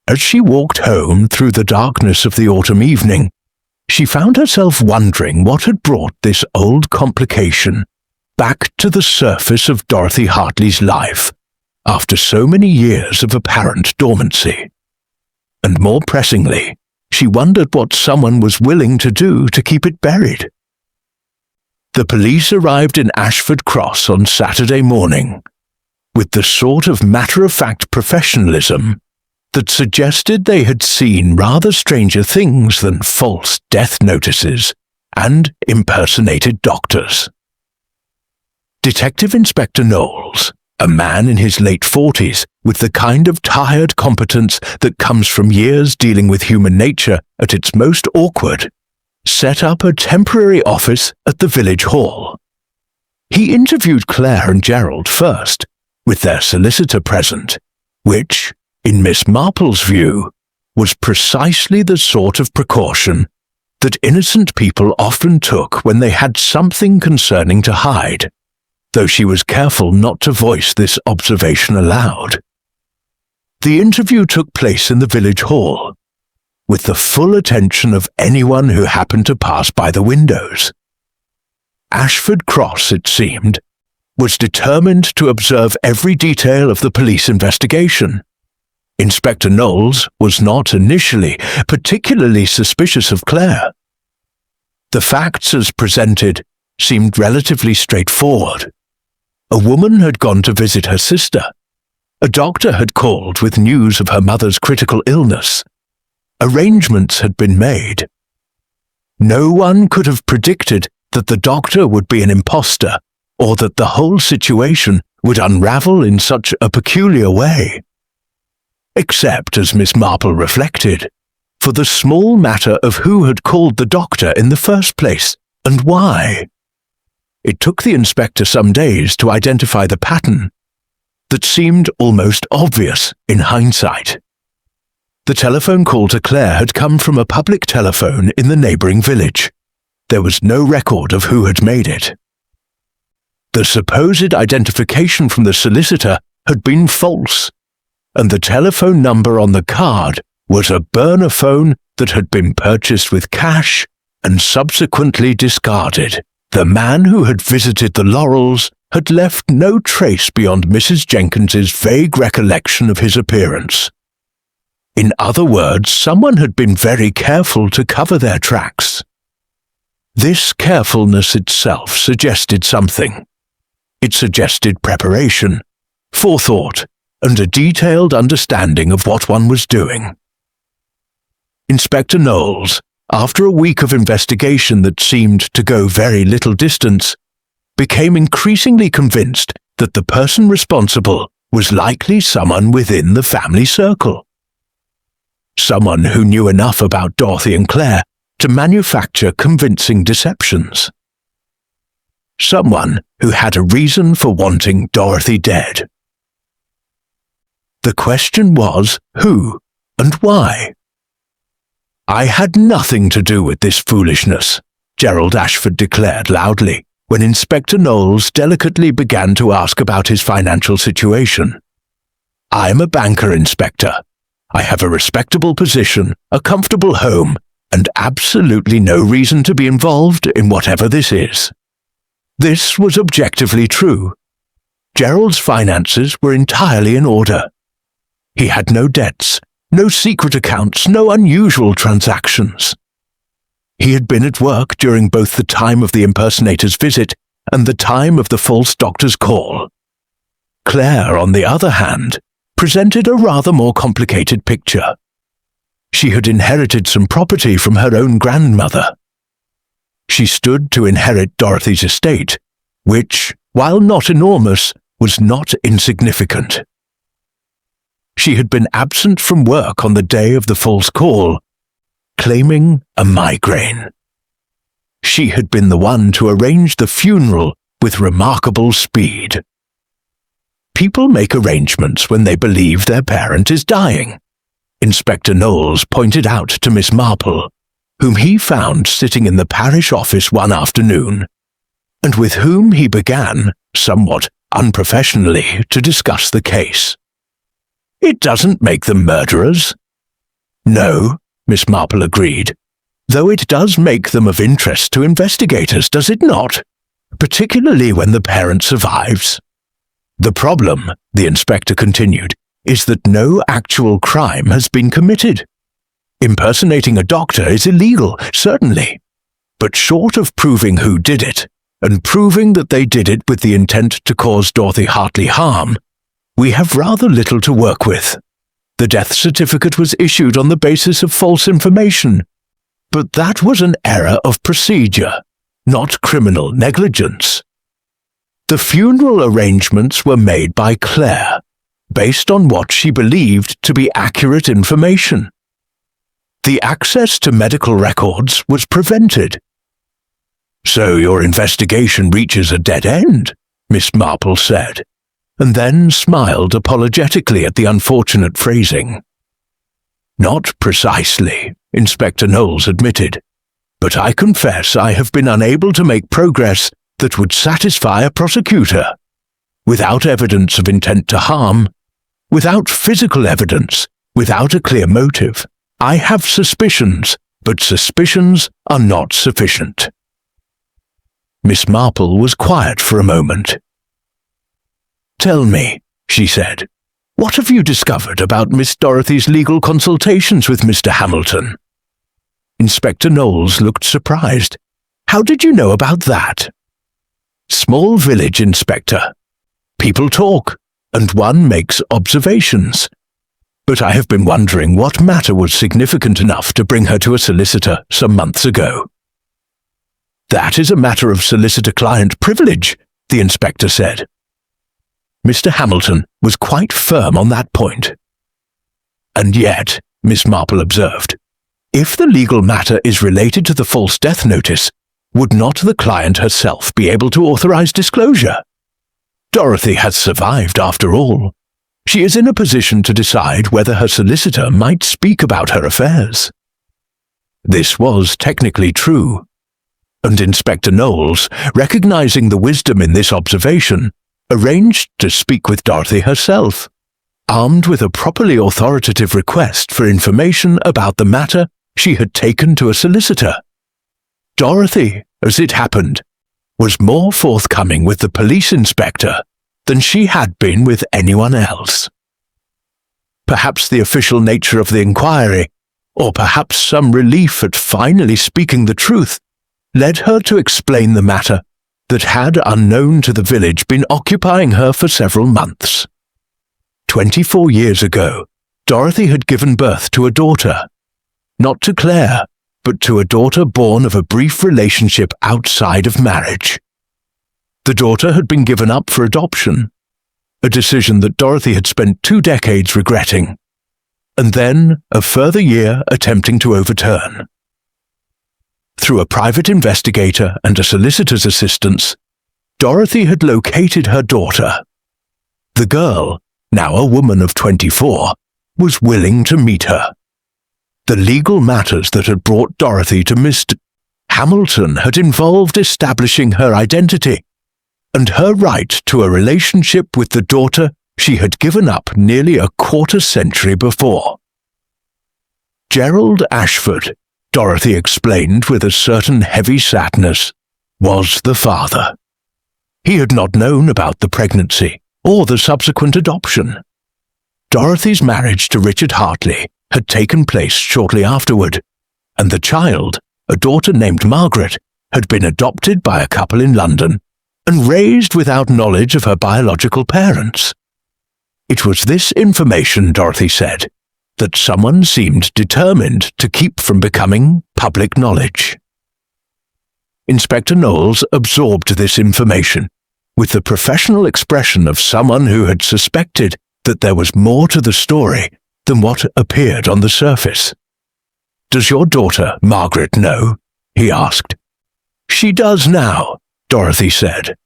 As she walked home through the darkness of the autumn evening, she found herself wondering what had brought this old complication back to the surface of Dorothy Hartley's life after so many years of apparent dormancy. And more pressingly, she wondered what someone was willing to do to keep it buried. The police arrived in Ashford Cross on Saturday morning with the sort of matter-of-fact professionalism that suggested they had seen rather stranger things than false death notices and impersonated doctors. Detective Inspector Knowles, a man in his late 40s with the kind of tired competence that comes from years dealing with human nature at its most awkward, set up a temporary office at the village hall. He interviewed Claire and Gerald first, with their solicitor present, which, in Miss Marple's view, was precisely the sort of precaution that innocent people often took when they had something concerning to hide, though she was careful not to voice this observation aloud. The interview took place in the village hall, with the full attention of anyone who happened to pass by the windows. Ashford Cross, it seemed, was determined to observe every detail of the police investigation. Inspector Knowles was not initially particularly suspicious of Claire. The facts as presented seemed relatively straightforward. A woman had gone to visit her sister. A doctor had called with news of her mother's critical illness. Arrangements had been made. No one could have predicted that the doctor would be an imposter, or that the whole situation would unravel in such a peculiar way. Except, as Miss Marple reflected, for the small matter of who had called the doctor in the first place, and why. It took the inspector some days to identify the pattern that seemed almost obvious in hindsight. The telephone call to Claire had come from a public telephone in the neighbouring village. There was no record of who had made it. The supposed identification from the solicitor had been false, and the telephone number on the card was a burner phone that had been purchased with cash and subsequently discarded. The man who had visited the Laurels had left no trace beyond Mrs. Jenkins's vague recollection of his appearance. In other words, someone had been very careful to cover their tracks. This carefulness itself suggested something. It suggested preparation, forethought, and a detailed understanding of what one was doing. Inspector Knowles, after a week of investigation that seemed to go very little distance, became increasingly convinced that the person responsible was likely someone within the family circle. Someone who knew enough about Dorothy and Claire to manufacture convincing deceptions. Someone who had a reason for wanting Dorothy dead. The question was who and why. "I had nothing to do with this foolishness," Gerald Ashford declared loudly, when Inspector Knowles delicately began to ask about his financial situation. "I am a banker, Inspector. I have a respectable position, a comfortable home, and absolutely no reason to be involved in whatever this is." This was objectively true. Gerald's finances were entirely in order. He had no debts, no secret accounts, no unusual transactions. He had been at work during both the time of the impersonator's visit and the time of the false doctor's call. Claire, on the other hand, presented a rather more complicated picture. She had inherited some property from her own grandmother. She stood to inherit Dorothy's estate, which, while not enormous, was not insignificant. She had been absent from work on the day of the false call, claiming a migraine. She had been the one to arrange the funeral with remarkable speed. People make arrangements when they believe their parent is dying, Inspector Knowles pointed out to Miss Marple, whom he found sitting in the parish office one afternoon, and with whom he began, somewhat unprofessionally, to discuss the case. "It doesn't make them murderers." "No," Miss Marple agreed, "though it does make them of interest to investigators, does it not? Particularly when the parent survives. The problem," the inspector continued, "is that no actual crime has been committed. Impersonating a doctor is illegal, certainly, but short of proving who did it, and proving that they did it with the intent to cause Dorothy Hartley harm, we have rather little to work with. The death certificate was issued on the basis of false information, but that was an error of procedure, not criminal negligence. The funeral arrangements were made by Claire, based on what she believed to be accurate information. The access to medical records was prevented. "So your investigation reaches a dead end," Miss Marple said, and then smiled apologetically at the unfortunate phrasing. "Not precisely," Inspector Knowles admitted, "but I confess I have been unable to make progress that would satisfy a prosecutor. Without evidence of intent to harm, without physical evidence, without a clear motive, I have suspicions, but suspicions are not sufficient." Miss Marple was quiet for a moment. "Tell me," she said, "what have you discovered about Miss Dorothy's legal consultations with Mr. Hamilton?" Inspector Knowles looked surprised. "How did you know about that?" "Small village, Inspector. People talk, and one makes observations. But I have been wondering what matter was significant enough to bring her to a solicitor some months ago." "That is a matter of solicitor-client privilege," the inspector said. Mr. Hamilton was quite firm on that point. "And yet," Miss Marple observed, "if the legal matter is related to the false death notice, would not the client herself be able to authorize disclosure? Dorothy has survived, after all. She is in a position to decide whether her solicitor might speak about her affairs." This was technically true, and Inspector Knowles, recognizing the wisdom in this observation, arranged to speak with Dorothy herself, armed with a properly authoritative request for information about the matter she had taken to a solicitor. Dorothy, as it happened, was more forthcoming with the police inspector than she had been with anyone else. Perhaps the official nature of the inquiry, or perhaps some relief at finally speaking the truth, led her to explain the matter that had, unknown to the village, been occupying her for several months. 24 years ago, Dorothy had given birth to a daughter, not to Claire, but to a daughter born of a brief relationship outside of marriage. The daughter had been given up for adoption, a decision that Dorothy had spent 2 decades regretting, and then a further year attempting to overturn. Through a private investigator and a solicitor's assistance, Dorothy had located her daughter. The girl, now a woman of 24, was willing to meet her. The legal matters that had brought Dorothy to Mr. Hamilton had involved establishing her identity and her right to a relationship with the daughter she had given up nearly a quarter-century before. Gerald Ashford, Dorothy explained with a certain heavy sadness, was the father. He had not known about the pregnancy or the subsequent adoption. Dorothy's marriage to Richard Hartley had taken place shortly afterward, and the child, a daughter named Margaret, had been adopted by a couple in London and raised without knowledge of her biological parents. It was this information, Dorothy said, that someone seemed determined to keep from becoming public knowledge. Inspector Knowles absorbed this information with the professional expression of someone who had suspected that there was more to the story than what appeared on the surface. "Does your daughter, Margaret, know?" he asked. "She does now," Dorothy said.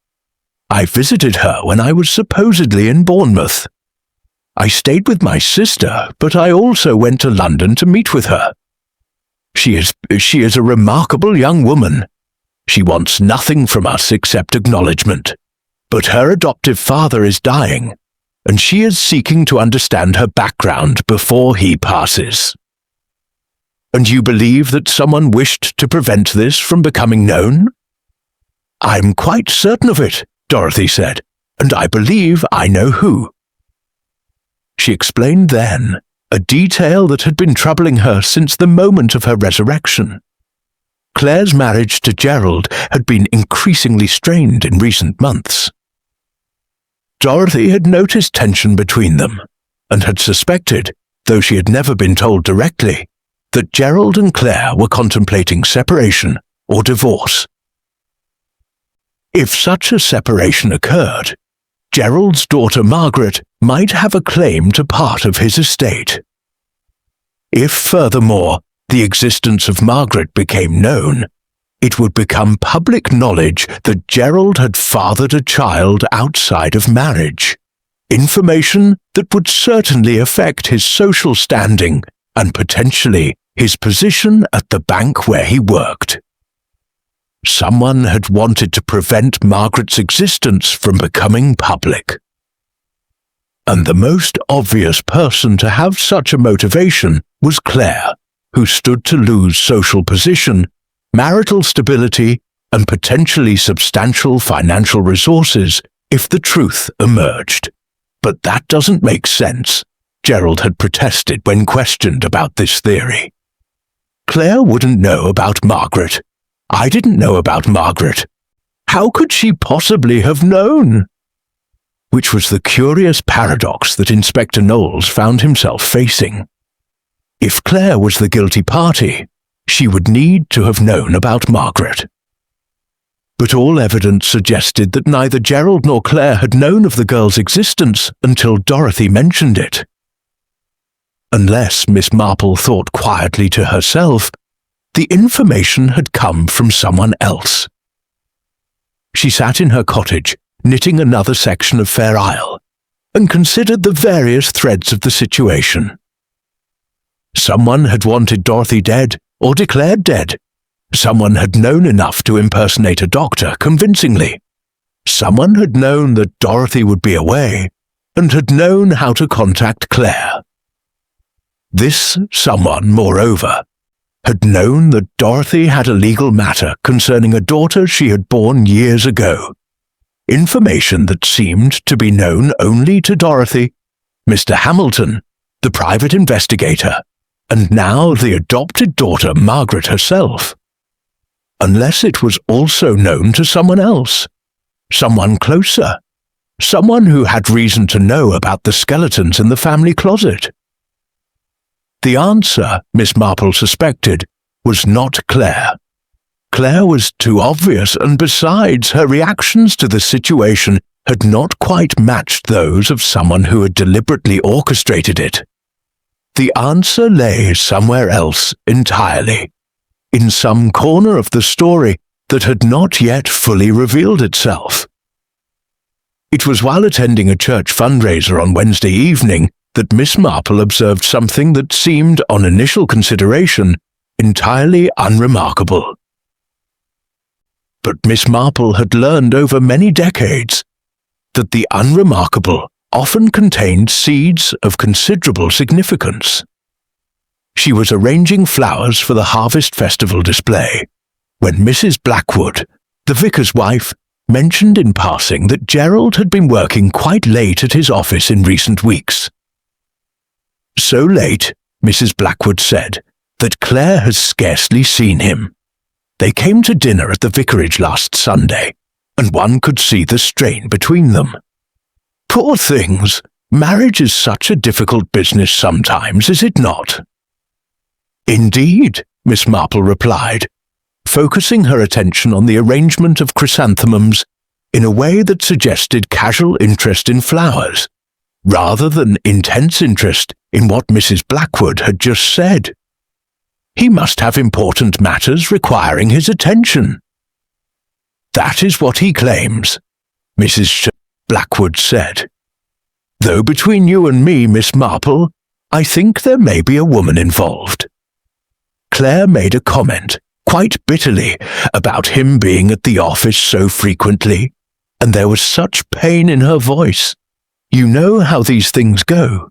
"I visited her when I was supposedly in Bournemouth. I stayed with my sister, but I also went to London to meet with her. She is a remarkable young woman. She wants nothing from us except acknowledgement. But her adoptive father is dying, and she is seeking to understand her background before he passes." "And you believe that someone wished to prevent this from becoming known?" "I'm quite certain of it," Dorothy said, "and I believe I know who." She explained then a detail that had been troubling her since the moment of her resurrection. Claire's marriage to Gerald had been increasingly strained in recent months. Dorothy had noticed tension between them, and had suspected, though she had never been told directly, that Gerald and Claire were contemplating separation or divorce. If such a separation occurred, Gerald's daughter Margaret might have a claim to part of his estate. If, furthermore, the existence of Margaret became known, it would become public knowledge that Gerald had fathered a child outside of marriage, information that would certainly affect his social standing and potentially his position at the bank where he worked. Someone had wanted to prevent Margaret's existence from becoming public. And the most obvious person to have such a motivation was Claire, who stood to lose social position, marital stability, and potentially substantial financial resources if the truth emerged. But that doesn't make sense, Gerald had protested when questioned about this theory. Claire wouldn't know about Margaret. I didn't know about Margaret. How could she possibly have known? Which was the curious paradox that Inspector Knowles found himself facing. If Claire was the guilty party, she would need to have known about Margaret. But all evidence suggested that neither Gerald nor Claire had known of the girl's existence until Dorothy mentioned it. Unless Miss Marple thought quietly to herself, the information had come from someone else. She sat in her cottage, knitting another section of Fair Isle, and considered the various threads of the situation. Someone had wanted Dorothy dead or declared dead. Someone had known enough to impersonate a doctor convincingly. Someone had known that Dorothy would be away and had known how to contact Claire. This someone, moreover, had known that Dorothy had a legal matter concerning a daughter she had borne years ago, information that seemed to be known only to Dorothy, Mr. Hamilton, the private investigator, and now the adopted daughter Margaret herself. Unless it was also known to someone else, someone closer, someone who had reason to know about the skeletons in the family closet. The answer, Miss Marple suspected, was not Claire. Claire was too obvious, and besides, her reactions to the situation had not quite matched those of someone who had deliberately orchestrated it. The answer lay somewhere else entirely, in some corner of the story that had not yet fully revealed itself. It was while attending a church fundraiser on Wednesday evening that Miss Marple observed something that seemed, on initial consideration, entirely unremarkable. But Miss Marple had learned over many decades that the unremarkable often contained seeds of considerable significance. She was arranging flowers for the Harvest Festival display when Mrs. Blackwood, the vicar's wife, mentioned in passing that Gerald had been working quite late at his office in recent weeks. So late, Mrs. Blackwood said, that Claire has scarcely seen him. They came to dinner at the vicarage last Sunday, and one could see the strain between them. Poor things, marriage is such a difficult business sometimes, is it not? Indeed, Miss Marple replied, focusing her attention on the arrangement of chrysanthemums in a way that suggested casual interest in flowers, rather than intense interest in what Mrs. Blackwood had just said. He must have important matters requiring his attention. That is what he claims, Mrs. Blackwood said. Though between you and me, Miss Marple, I think there may be a woman involved. Claire made a comment, quite bitterly, about him being at the office so frequently, and there was such pain in her voice. You know how these things go.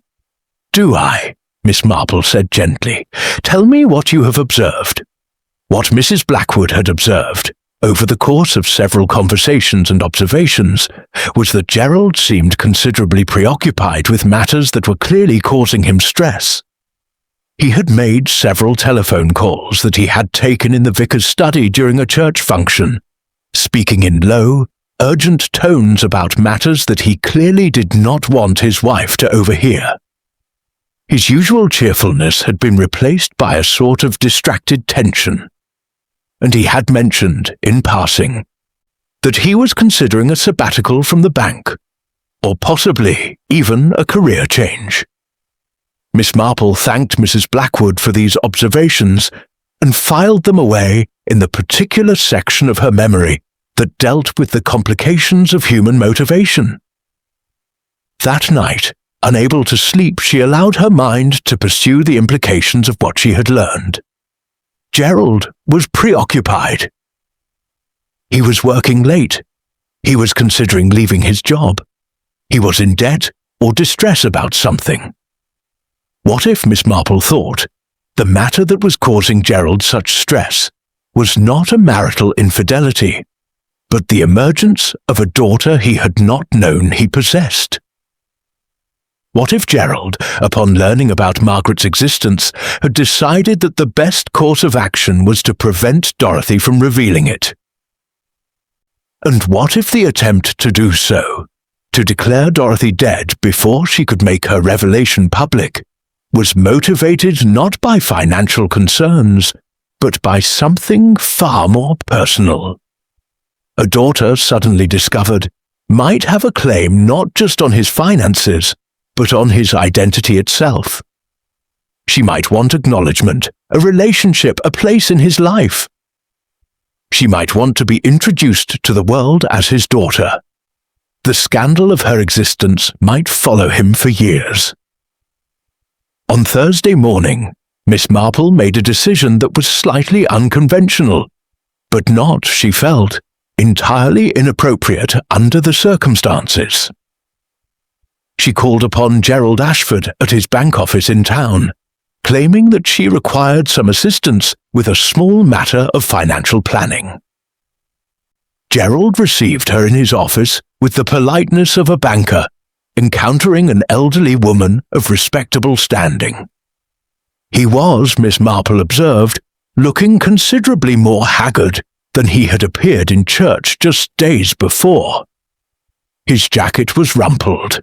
Do I? Miss Marple said gently. Tell me what you have observed. What Mrs. Blackwood had observed, over the course of several conversations and observations, was that Gerald seemed considerably preoccupied with matters that were clearly causing him stress. He had made several telephone calls that he had taken in the vicar's study during a church function, speaking in low, urgent tones about matters that he clearly did not want his wife to overhear. His usual cheerfulness had been replaced by a sort of distracted tension, and he had mentioned, in passing, that he was considering a sabbatical from the bank, or possibly even a career change. Miss Marple thanked Mrs. Blackwood for these observations and filed them away in the particular section of her memory that dealt with the complications of human motivation. That night, unable to sleep, she allowed her mind to pursue the implications of what she had learned. Gerald was preoccupied. He was working late. He was considering leaving his job. He was in debt or distress about something. What if, Miss Marple thought, the matter that was causing Gerald such stress was not a marital infidelity, but the emergence of a daughter he had not known he possessed? What if Gerald, upon learning about Margaret's existence, had decided that the best course of action was to prevent Dorothy from revealing it? And what if the attempt to do so, to declare Dorothy dead before she could make her revelation public, was motivated not by financial concerns, but by something far more personal? A daughter suddenly discovered might have a claim not just on his finances, but on his identity itself. She might want acknowledgement, a relationship, a place in his life. She might want to be introduced to the world as his daughter. The scandal of her existence might follow him for years. On Thursday morning, Miss Marple made a decision that was slightly unconventional, but not, she felt, entirely inappropriate under the circumstances. She called upon Gerald Ashford at his bank office in town, claiming that she required some assistance with a small matter of financial planning. Gerald received her in his office with the politeness of a banker encountering an elderly woman of respectable standing. He was, Miss Marple observed, looking considerably more haggard than he had appeared in church just days before. His jacket was rumpled.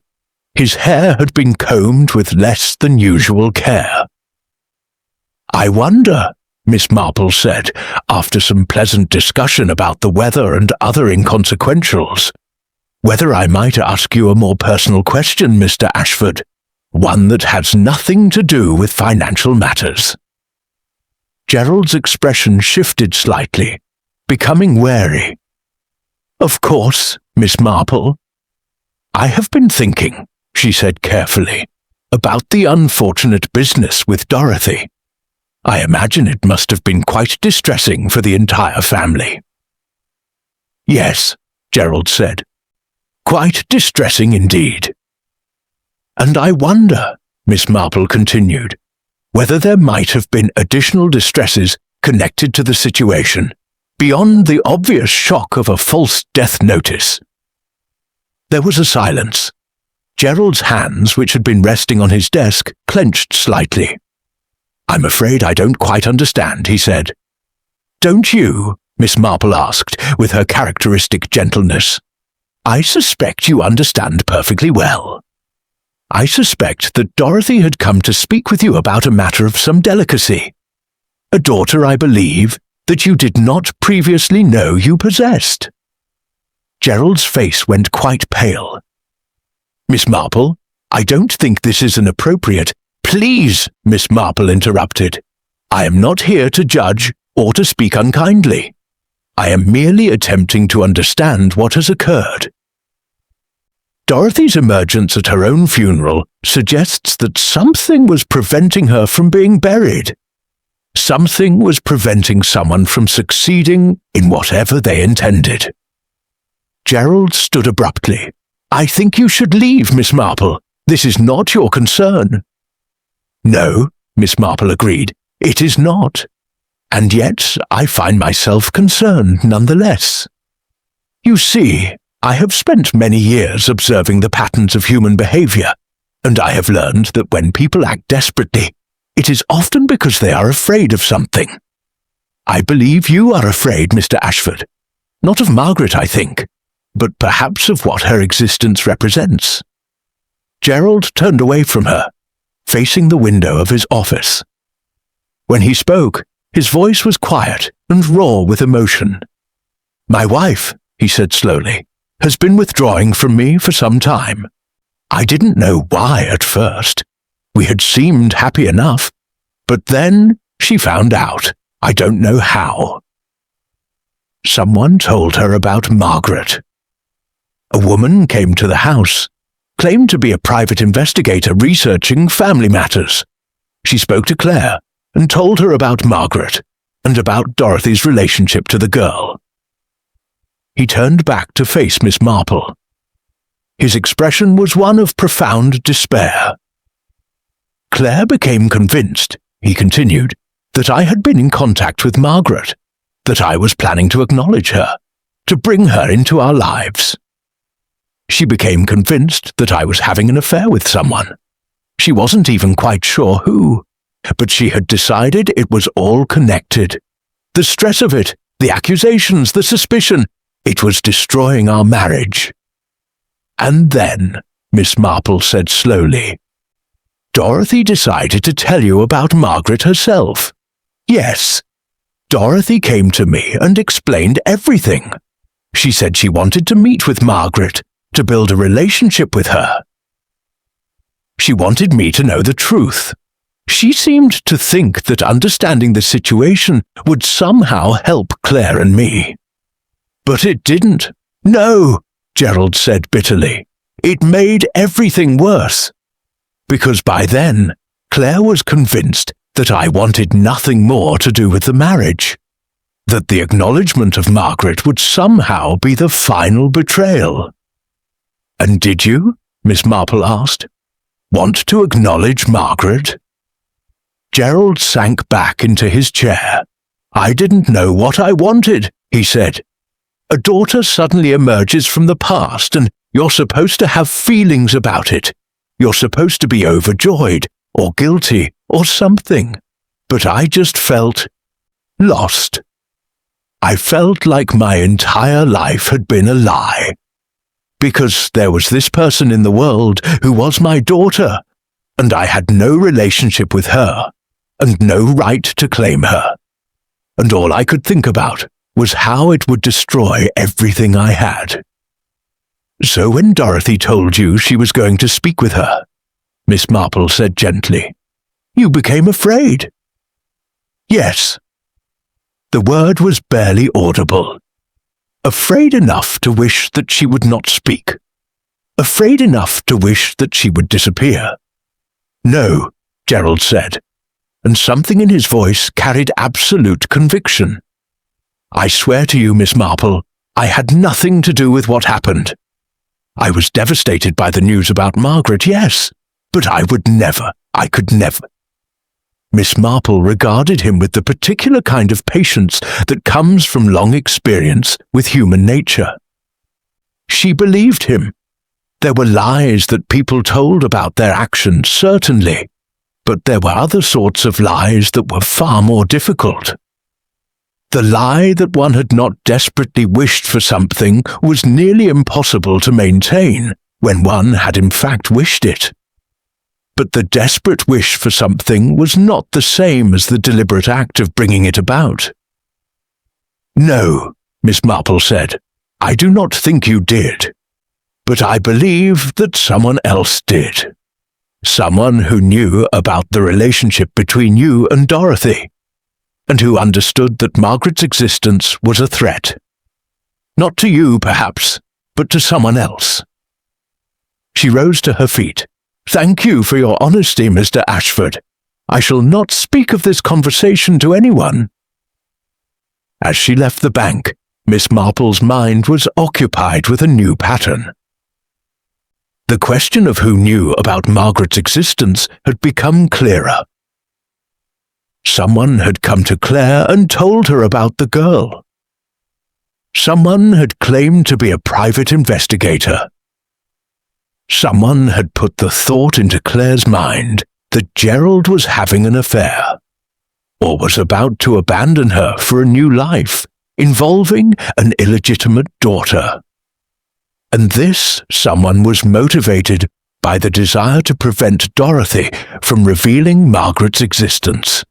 His hair had been combed with less than usual care. "I wonder," Miss Marple said, after some pleasant discussion about the weather and other inconsequentials, "whether I might ask you a more personal question, Mr. Ashford, one that has nothing to do with financial matters." Gerald's expression shifted slightly, becoming wary. "Of course, Miss Marple. I have been thinking," she said carefully, "about the unfortunate business with Dorothy. I imagine it must have been quite distressing for the entire family." "Yes," Gerald said, "quite distressing indeed." "And I wonder," Miss Marple continued, "whether there might have been additional distresses connected to the situation, beyond the obvious shock of a false death notice." There was a silence. Gerald's hands, which had been resting on his desk, clenched slightly. "I'm afraid I don't quite understand," he said. "Don't you?" Miss Marple asked, with her characteristic gentleness. "I suspect you understand perfectly well. I suspect that Dorothy had come to speak with you about a matter of some delicacy. A daughter, I believe, that you did not previously know you possessed." Gerald's face went quite pale. "Miss Marple, I don't think this is an appropriate—" "Please," Miss Marple interrupted. "I am not here to judge or to speak unkindly. I am merely attempting to understand what has occurred. Dorothy's emergence at her own funeral suggests that something was preventing her from being buried. Something was preventing someone from succeeding in whatever they intended." Gerald stood abruptly. "I think you should leave, Miss Marple. This is not your concern." "No," Miss Marple agreed, "it is not. And yet I find myself concerned nonetheless. You see, I have spent many years observing the patterns of human behavior, and I have learned that when people act desperately, it is often because they are afraid of something. I believe you are afraid, Mr. Ashford. Not of Margaret, I think, but perhaps of what her existence represents." Gerald turned away from her, facing the window of his office. When he spoke, his voice was quiet and raw with emotion. "My wife," he said slowly, "has been withdrawing from me for some time. I didn't know why at first. We had seemed happy enough, but then she found out. I don't know how. Someone told her about Margaret. A woman came to the house, claimed to be a private investigator researching family matters. She spoke to Claire and told her about Margaret and about Dorothy's relationship to the girl." He turned back to face Miss Marple. His expression was one of profound despair. "Claire became convinced," he continued, "that I had been in contact with Margaret, that I was planning to acknowledge her, to bring her into our lives. She became convinced that I was having an affair with someone. She wasn't even quite sure who, but she had decided it was all connected. The stress of it, the accusations, the suspicion, it was destroying our marriage. And then," Miss Marple said slowly, "Dorothy decided to tell you about Margaret herself. Yes, Dorothy came to me and explained everything. She said she wanted to meet with Margaret, to build a relationship with her. She wanted me to know the truth. She seemed to think that understanding the situation would somehow help Claire and me. But it didn't. No, Gerald said bitterly. It made everything worse. Because by then, Claire was convinced that I wanted nothing more to do with the marriage. That the acknowledgement of Margaret would somehow be the final betrayal." "And did you?" Miss Marple asked. "Want to acknowledge Margaret?" Gerald sank back into his chair. "I didn't know what I wanted," he said. "A daughter suddenly emerges from the past and you're supposed to have feelings about it. You're supposed to be overjoyed or guilty or something. But I just felt lost. I felt like my entire life had been a lie. Because there was this person in the world who was my daughter, and I had no relationship with her, and no right to claim her. And all I could think about was how it would destroy everything I had. So when Dorothy told you she was going to speak with her," Miss Marple said gently, "you became afraid." "Yes." The word was barely audible. Afraid enough to wish that she would not speak. Afraid enough to wish that she would disappear. "No," Gerald said, and something in his voice carried absolute conviction. "I swear to you, Miss Marple, I had nothing to do with what happened. I was devastated by the news about Margaret, yes, but I could never. Miss Marple regarded him with the particular kind of patience that comes from long experience with human nature. She believed him. There were lies that people told about their actions, certainly, but there were other sorts of lies that were far more difficult. The lie that one had not desperately wished for something was nearly impossible to maintain when one had in fact wished it. But the desperate wish for something was not the same as the deliberate act of bringing it about. "No," Miss Marple said, "I do not think you did. But I believe that someone else did. Someone who knew about the relationship between you and Dorothy, and who understood that Margaret's existence was a threat. Not to you, perhaps, but to someone else." She rose to her feet. "Thank you for your honesty, Mr. Ashford. I shall not speak of this conversation to anyone." As she left the bank, Miss Marple's mind was occupied with a new pattern. The question of who knew about Margaret's existence had become clearer. Someone had come to Claire and told her about the girl. Someone had claimed to be a private investigator. Someone had put the thought into Claire's mind that Gerald was having an affair, or was about to abandon her for a new life involving an illegitimate daughter. And this someone was motivated by the desire to prevent Dorothy from revealing Margaret's existence,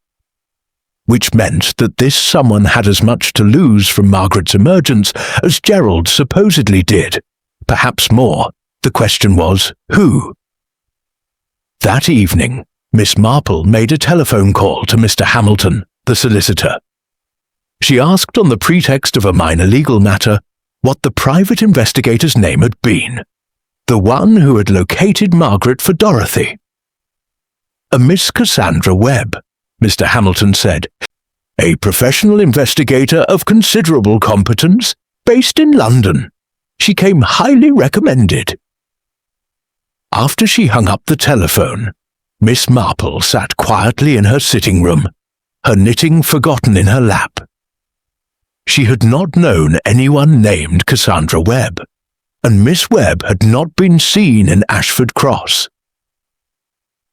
which meant that this someone had as much to lose from Margaret's emergence as Gerald supposedly did, perhaps more. The question was, who? That evening, Miss Marple made a telephone call to Mr. Hamilton, the solicitor. She asked on the pretext of a minor legal matter what the private investigator's name had been, the one who had located Margaret for Dorothy. A Miss Cassandra Webb, Mr. Hamilton said, a professional investigator of considerable competence, based in London. She came highly recommended. After she hung up the telephone, Miss Marple sat quietly in her sitting room, her knitting forgotten in her lap. She had not known anyone named Cassandra Webb, and Miss Webb had not been seen in Ashford Cross.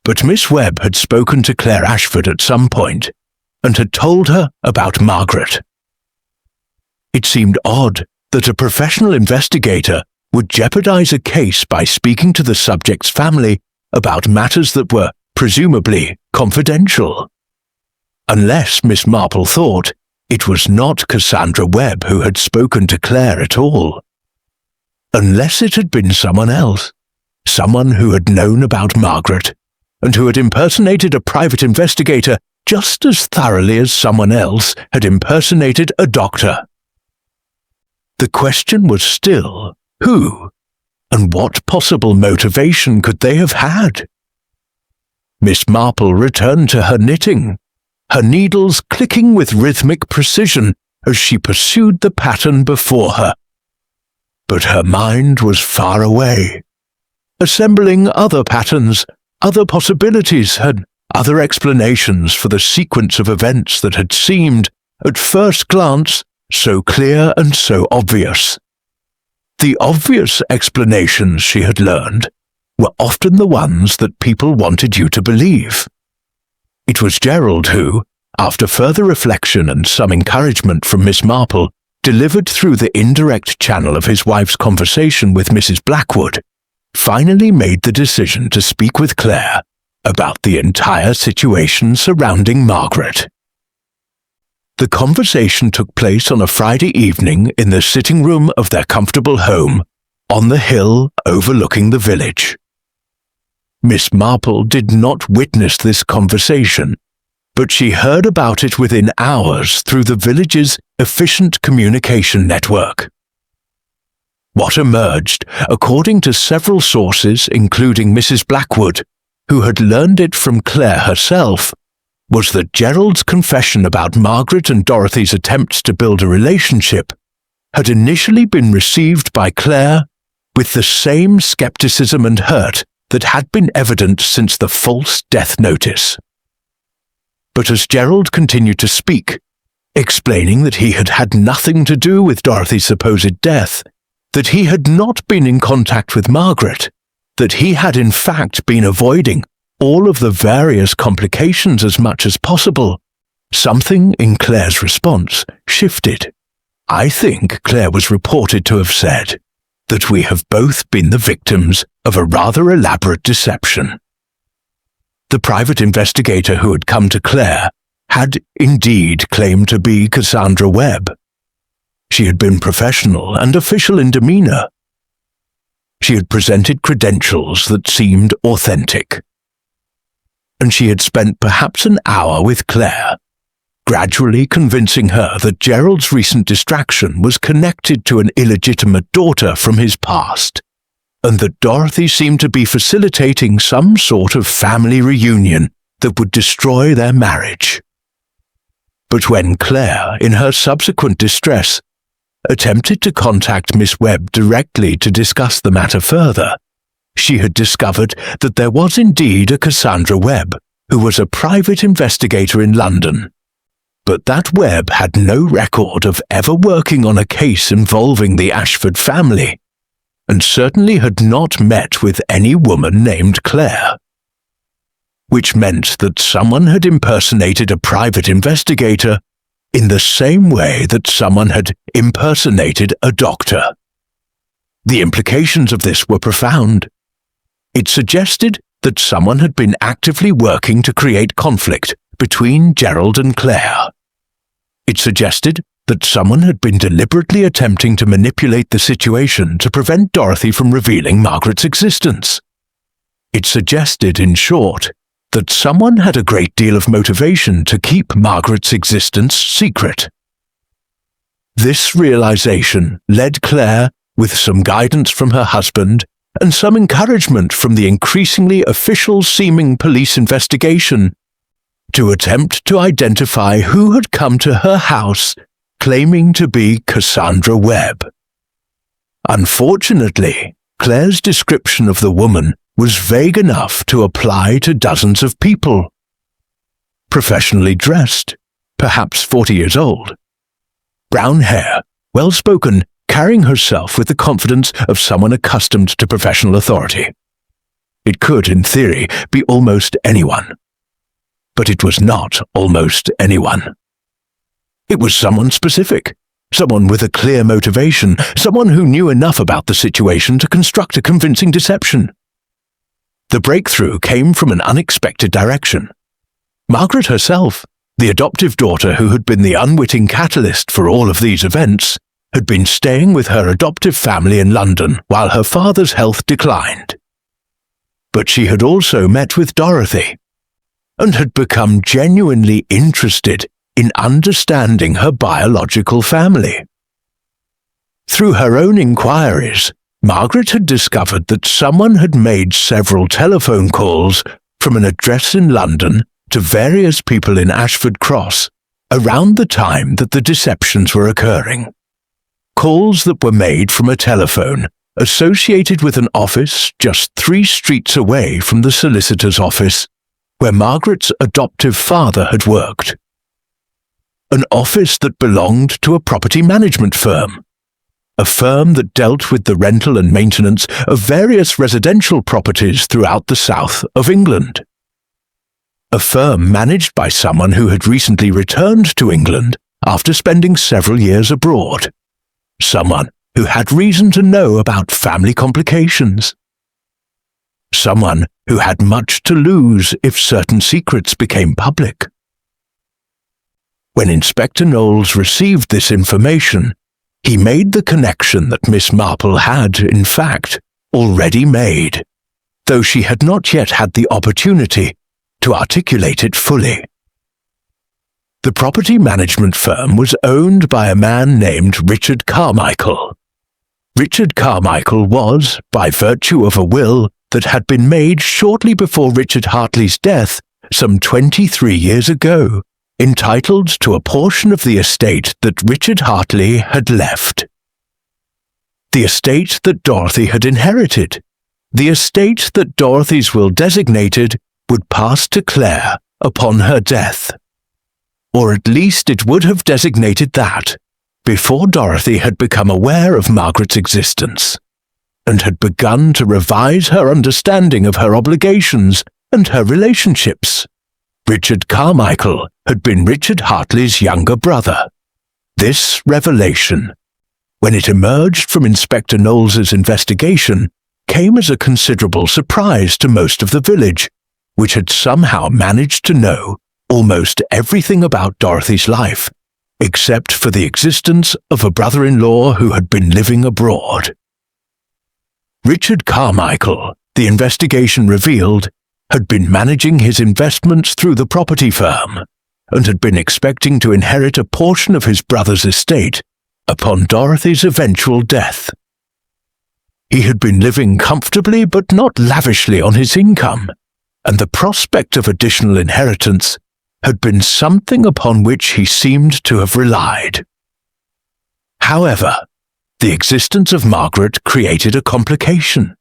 But Miss Webb had spoken to Claire Ashford at some point, and had told her about Margaret. It seemed odd that a professional investigator would jeopardize a case by speaking to the subject's family about matters that were, presumably, confidential. Unless Miss Marple thought it was not Cassandra Webb who had spoken to Claire at all. Unless it had been someone else, someone who had known about Margaret, and who had impersonated a private investigator just as thoroughly as someone else had impersonated a doctor. The question was still, who, and what possible motivation could they have had? Miss Marple returned to her knitting, her needles clicking with rhythmic precision as she pursued the pattern before her. But her mind was far away, assembling other patterns, other possibilities, and other explanations for the sequence of events that had seemed, at first glance, so clear and so obvious. The obvious explanations, she had learned, were often the ones that people wanted you to believe. It was Gerald who, after further reflection and some encouragement from Miss Marple, delivered through the indirect channel of his wife's conversation with Mrs. Blackwood, finally made the decision to speak with Claire about the entire situation surrounding Margaret. The conversation took place on a Friday evening in the sitting room of their comfortable home, on the hill overlooking the village. Miss Marple did not witness this conversation, but she heard about it within hours through the village's efficient communication network. What emerged, according to several sources, including Mrs. Blackwood, who had learned it from Claire herself, was that Gerald's confession about Margaret and Dorothy's attempts to build a relationship had initially been received by Claire with the same skepticism and hurt that had been evident since the false death notice. But as Gerald continued to speak, explaining that he had had nothing to do with Dorothy's supposed death, that he had not been in contact with Margaret, that he had in fact been avoiding all of the various complications as much as possible, something in Claire's response shifted. I think Claire was reported to have said that we have both been the victims of a rather elaborate deception. The private investigator who had come to Claire had indeed claimed to be Cassandra Webb. She had been professional and official in demeanor. She had presented credentials that seemed authentic. And she had spent perhaps an hour with Claire, gradually convincing her that Gerald's recent distraction was connected to an illegitimate daughter from his past, and that Dorothy seemed to be facilitating some sort of family reunion that would destroy their marriage. But when Claire, in her subsequent distress, attempted to contact Miss Webb directly to discuss the matter further, she had discovered that there was indeed a Cassandra Webb, who was a private investigator in London. But that Webb had no record of ever working on a case involving the Ashford family, and certainly had not met with any woman named Claire. which meant that someone had impersonated a private investigator in the same way that someone had impersonated a doctor. The implications of this were profound. It suggested that someone had been actively working to create conflict between Gerald and Claire. It suggested that someone had been deliberately attempting to manipulate the situation to prevent Dorothy from revealing Margaret's existence. It suggested, in short, that someone had a great deal of motivation to keep Margaret's existence secret. This realization led Claire, with some guidance from her husband and some encouragement from the increasingly official-seeming police investigation, to attempt to identify who had come to her house claiming to be Cassandra Webb. Unfortunately, Claire's description of the woman was vague enough to apply to dozens of people. Professionally dressed, perhaps 40 years old. Brown hair, well-spoken, carrying herself with the confidence of someone accustomed to professional authority. It could, in theory, be almost anyone. But it was not almost anyone. It was someone specific, someone with a clear motivation, someone who knew enough about the situation to construct a convincing deception. The breakthrough came from an unexpected direction. Margaret herself, the adoptive daughter who had been the unwitting catalyst for all of these events, had been staying with her adoptive family in London while her father's health declined. But she had also met with Dorothy, and had become genuinely interested in understanding her biological family. Through her own inquiries, Margaret had discovered that someone had made several telephone calls from an address in London to various people in Ashford Cross around the time that the deceptions were occurring. Calls that were made from a telephone associated with an office just 3 streets away from the solicitor's office, where Margaret's adoptive father had worked. An office that belonged to a property management firm, a firm that dealt with the rental and maintenance of various residential properties throughout the south of England. A firm managed by someone who had recently returned to England after spending several years abroad. Someone who had reason to know about family complications. Someone who had much to lose if certain secrets became public. When Inspector Knowles received this information, he made the connection that Miss Marple had, in fact, already made, though she had not yet had the opportunity to articulate it fully. The property management firm was owned by a man named Richard Carmichael. Richard Carmichael was, by virtue of a will that had been made shortly before Richard Hartley's death some 23 years ago, entitled to a portion of the estate that Richard Hartley had left. The estate that Dorothy had inherited. The estate that Dorothy's will designated would pass to Claire upon her death. Or at least it would have designated that before Dorothy had become aware of Margaret's existence, and had begun to revise her understanding of her obligations and her relationships. Richard Carmichael had been Richard Hartley's younger brother. This revelation, when it emerged from Inspector Knowles's investigation, came as a considerable surprise to most of the village, which had somehow managed to know almost everything about Dorothy's life, except for the existence of a brother-in-law who had been living abroad. Richard Carmichael, the investigation revealed, had been managing his investments through the property firm, and had been expecting to inherit a portion of his brother's estate upon Dorothy's eventual death. He had been living comfortably but not lavishly on his income, and the prospect of additional inheritance had been something upon which he seemed to have relied. However, the existence of Margaret created a complication.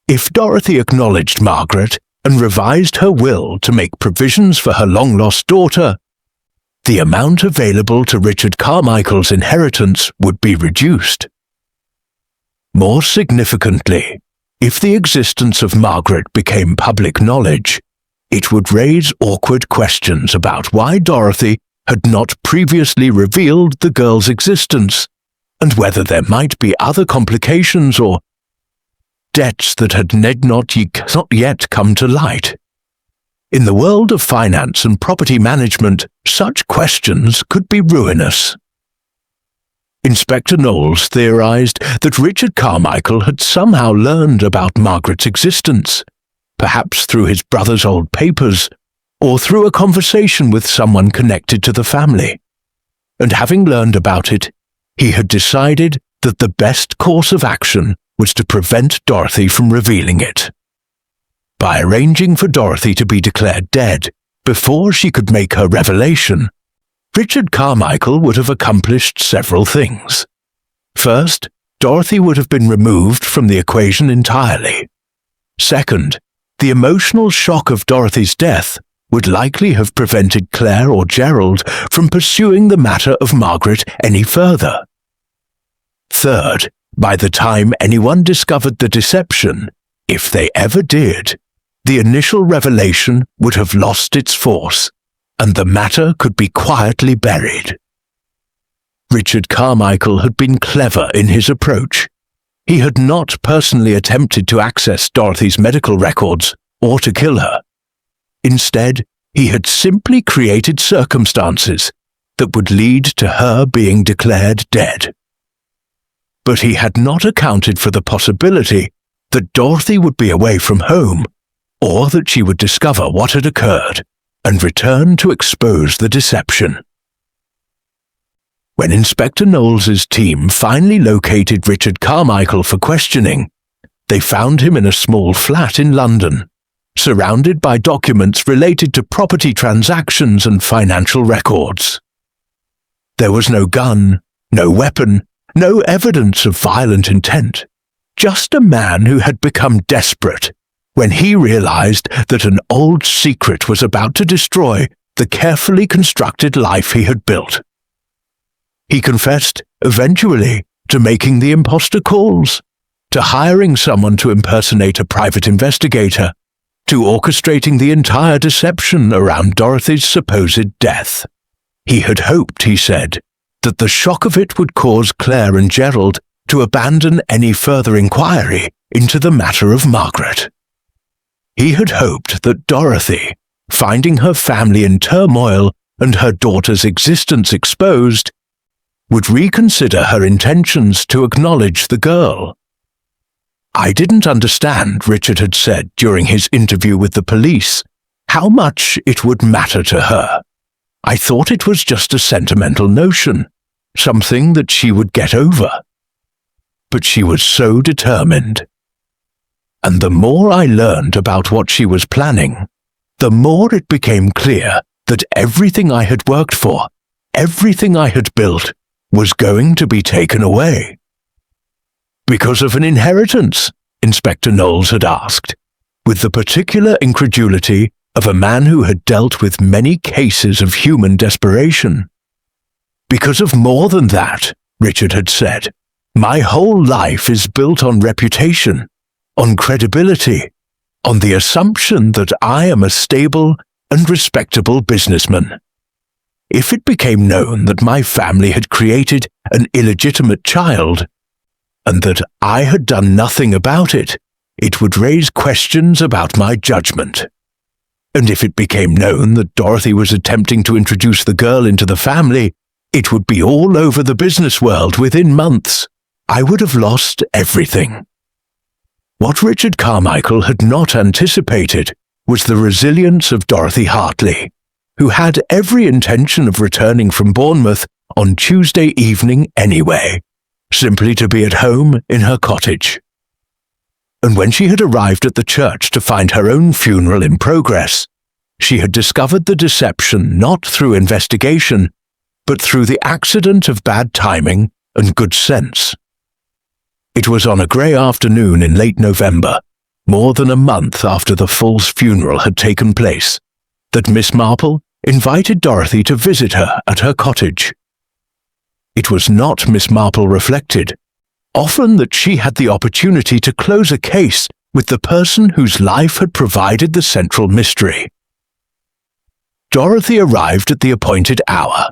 If Dorothy acknowledged Margaret and revised her will to make provisions for her long-lost daughter, the amount available to Richard Carmichael's inheritance would be reduced. More significantly, if the existence of Margaret became public knowledge, It would raise awkward questions about why Dorothy had not previously revealed the girl's existence, and whether there might be other complications or debts that had not yet come to light. In the world of finance and property management, such questions could be ruinous. Inspector Knowles theorized that Richard Carmichael had somehow learned about Margaret's existence, perhaps through his brother's old papers, or through a conversation with someone connected to the family. And having learned about it, he had decided that the best course of action was to prevent Dorothy from revealing it. By arranging for Dorothy to be declared dead before she could make her revelation, Richard Carmichael would have accomplished several things. First, Dorothy would have been removed from the equation entirely. Second, the emotional shock of Dorothy's death would likely have prevented Claire or Gerald from pursuing the matter of Margaret any further. Third, by the time anyone discovered the deception, if they ever did, the initial revelation would have lost its force, and the matter could be quietly buried. Richard Carmichael had been clever in his approach. He had not personally attempted to access Dorothy's medical records or to kill her. Instead, he had simply created circumstances that would lead to her being declared dead. But he had not accounted for the possibility that Dorothy would be away from home, or that she would discover what had occurred and return to expose the deception. When Inspector Knowles's team finally located Richard Carmichael for questioning, they found him in a small flat in London, surrounded by documents related to property transactions and financial records. There was no gun, no weapon, no evidence of violent intent, just a man who had become desperate when he realized that an old secret was about to destroy the carefully constructed life he had built. He confessed, eventually, to making the imposter calls, to hiring someone to impersonate a private investigator, to orchestrating the entire deception around Dorothy's supposed death. He had hoped, he said, that the shock of it would cause Claire and Gerald to abandon any further inquiry into the matter of Margaret. He had hoped that Dorothy, finding her family in turmoil and her daughter's existence exposed, would reconsider her intentions to acknowledge the girl. "I didn't understand," Richard had said during his interview with the police, "how much it would matter to her. I thought it was just a sentimental notion, something that she would get over. But she was so determined. And the more I learned about what she was planning, the more it became clear that everything I had worked for, everything I had built, was going to be taken away." "Because of an inheritance?" Inspector Knowles had asked, with the particular incredulity of a man who had dealt with many cases of human desperation. "Because of more than that," Richard had said. "My whole life is built on reputation, on credibility, on the assumption that I am a stable and respectable businessman. If it became known that my family had created an illegitimate child, and that I had done nothing about it, it would raise questions about my judgment. And if it became known that Dorothy was attempting to introduce the girl into the family, it would be all over the business world within months. I would have lost everything." What Richard Carmichael had not anticipated was the resilience of Dorothy Hartley, who had every intention of returning from Bournemouth on Tuesday evening anyway, simply to be at home in her cottage. And when she had arrived at the church to find her own funeral in progress, she had discovered the deception not through investigation, but through the accident of bad timing and good sense. It was on a grey afternoon in late November, more than a month after the false funeral had taken place, that Miss Marple invited Dorothy to visit her at her cottage. It was not, Miss Marple reflected, often that she had the opportunity to close a case with the person whose life had provided the central mystery. Dorothy arrived at the appointed hour,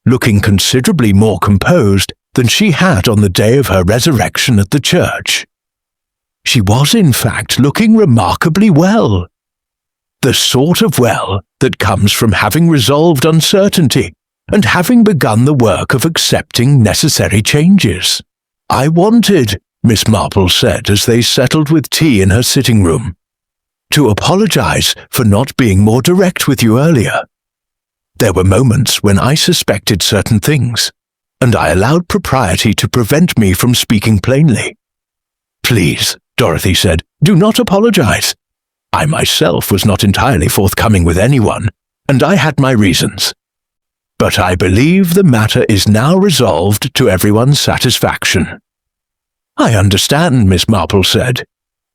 looking considerably more composed than she had on the day of her resurrection at the church. She was, in fact, looking remarkably well. The sort of well that comes from having resolved uncertainty and having begun the work of accepting necessary changes. "I wanted," Miss Marple said as they settled with tea in her sitting room, "to apologize for not being more direct with you earlier. There were moments when I suspected certain things, and I allowed propriety to prevent me from speaking plainly." "Please," Dorothy said, "do not apologize. I myself was not entirely forthcoming with anyone, and I had my reasons. But I believe the matter is now resolved to everyone's satisfaction." "I understand," Miss Marple said,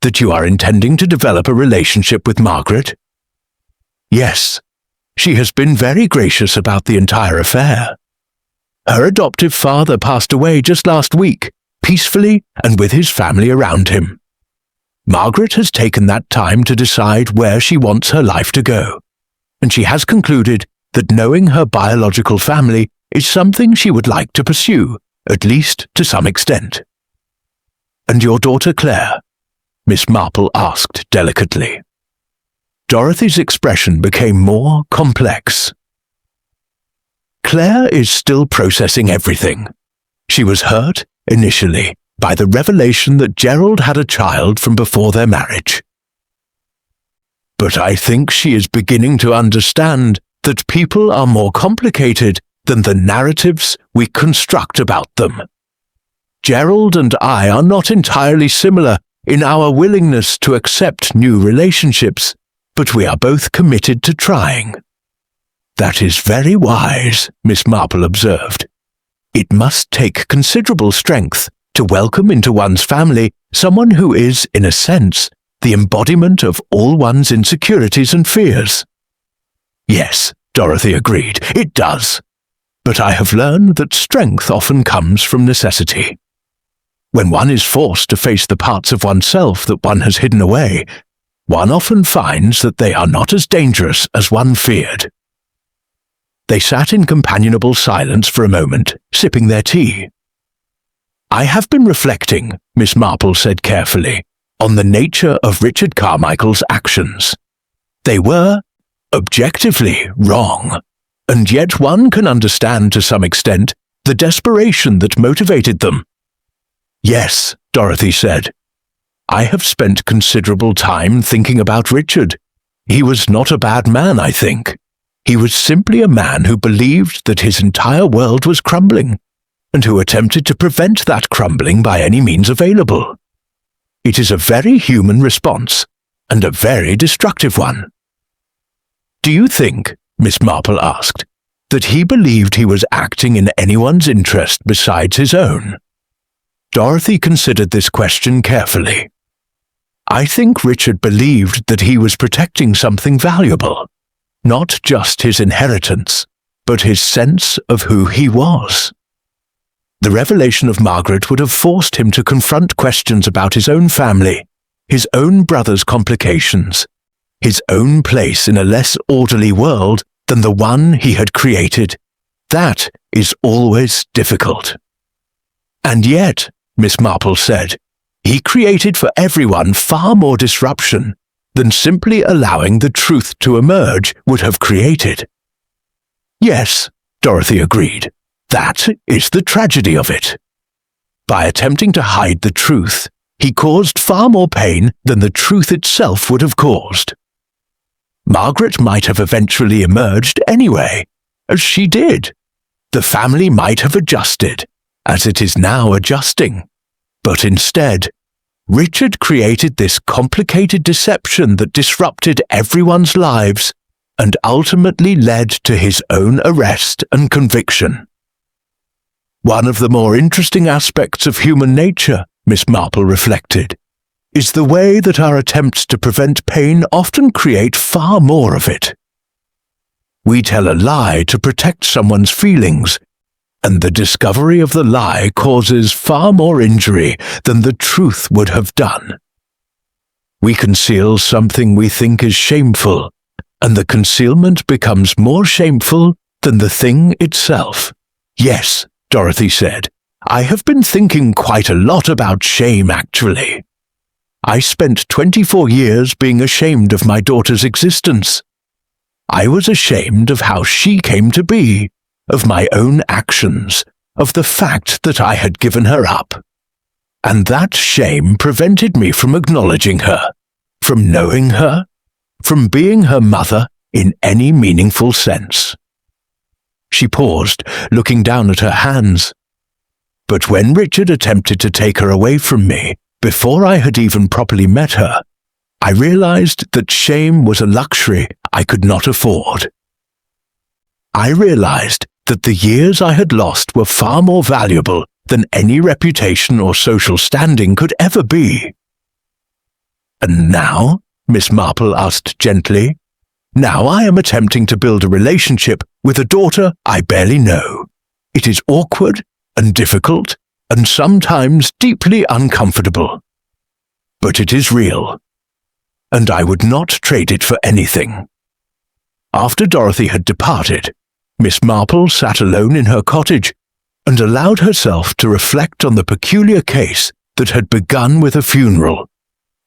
"that you are intending to develop a relationship with Margaret." "Yes. She has been very gracious about the entire affair. Her adoptive father passed away just last week, peacefully and with his family around him. Margaret has taken that time to decide where she wants her life to go, and she has concluded that knowing her biological family is something she would like to pursue, at least to some extent." "And your daughter Claire?" Miss Marple asked delicately. Dorothy's expression became more complex. "Claire is still processing everything. She was hurt, initially, by the revelation that Gerald had a child from before their marriage. But I think she is beginning to understand that people are more complicated than the narratives we construct about them. Gerald and I are not entirely similar in our willingness to accept new relationships, but we are both committed to trying." "That is very wise," Miss Marple observed. "It must take considerable strength to welcome into one's family someone who is, in a sense, the embodiment of all one's insecurities and fears." "Yes," Dorothy agreed, "it does. But I have learned that strength often comes from necessity. When one is forced to face the parts of oneself that one has hidden away, one often finds that they are not as dangerous as one feared." They sat in companionable silence for a moment, sipping their tea. "I have been reflecting," Miss Marple said carefully, "on the nature of Richard Carmichael's actions. They were, objectively, wrong, and yet one can understand to some extent the desperation that motivated them." "Yes," Dorothy said. "I have spent considerable time thinking about Richard. He was not a bad man, I think. He was simply a man who believed that his entire world was crumbling, and who attempted to prevent that crumbling by any means available. It is a very human response, and a very destructive one." "Do you think," Miss Marple asked, "that he believed he was acting in anyone's interest besides his own?" Dorothy considered this question carefully. "I think Richard believed that he was protecting something valuable, not just his inheritance, but his sense of who he was. The revelation of Margaret would have forced him to confront questions about his own family, his own brother's complications, his own place in a less orderly world than the one he had created. That is always difficult." "And yet," Miss Marple said, "he created for everyone far more disruption than simply allowing the truth to emerge would have created." "Yes," Dorothy agreed, "that is the tragedy of it. By attempting to hide the truth, he caused far more pain than the truth itself would have caused. Margaret might have eventually emerged anyway, as she did. The family might have adjusted, as it is now adjusting. But instead, Richard created this complicated deception that disrupted everyone's lives and ultimately led to his own arrest and conviction. One of the more interesting aspects of human nature, Miss Marple reflected, is the way that our attempts to prevent pain often create far more of it. We tell a lie to protect someone's feelings, and the discovery of the lie causes far more injury than the truth would have done. We conceal something we think is shameful, and the concealment becomes more shameful than the thing itself. Yes, Dorothy said, I have been thinking quite a lot about shame, actually. I spent 24 years being ashamed of my daughter's existence. I was ashamed of how she came to be, of my own actions, of the fact that I had given her up. And that shame prevented me from acknowledging her, from knowing her, from being her mother in any meaningful sense. She paused, looking down at her hands. But when Richard attempted to take her away from me, before I had even properly met her, I realized that shame was a luxury I could not afford. I realized that the years I had lost were far more valuable than any reputation or social standing could ever be. And now, Miss Marple asked gently, now I am attempting to build a relationship with a daughter I barely know. It is awkward and difficult and sometimes deeply uncomfortable. But it is real, and I would not trade it for anything. After Dorothy had departed, Miss Marple sat alone in her cottage and allowed herself to reflect on the peculiar case that had begun with a funeral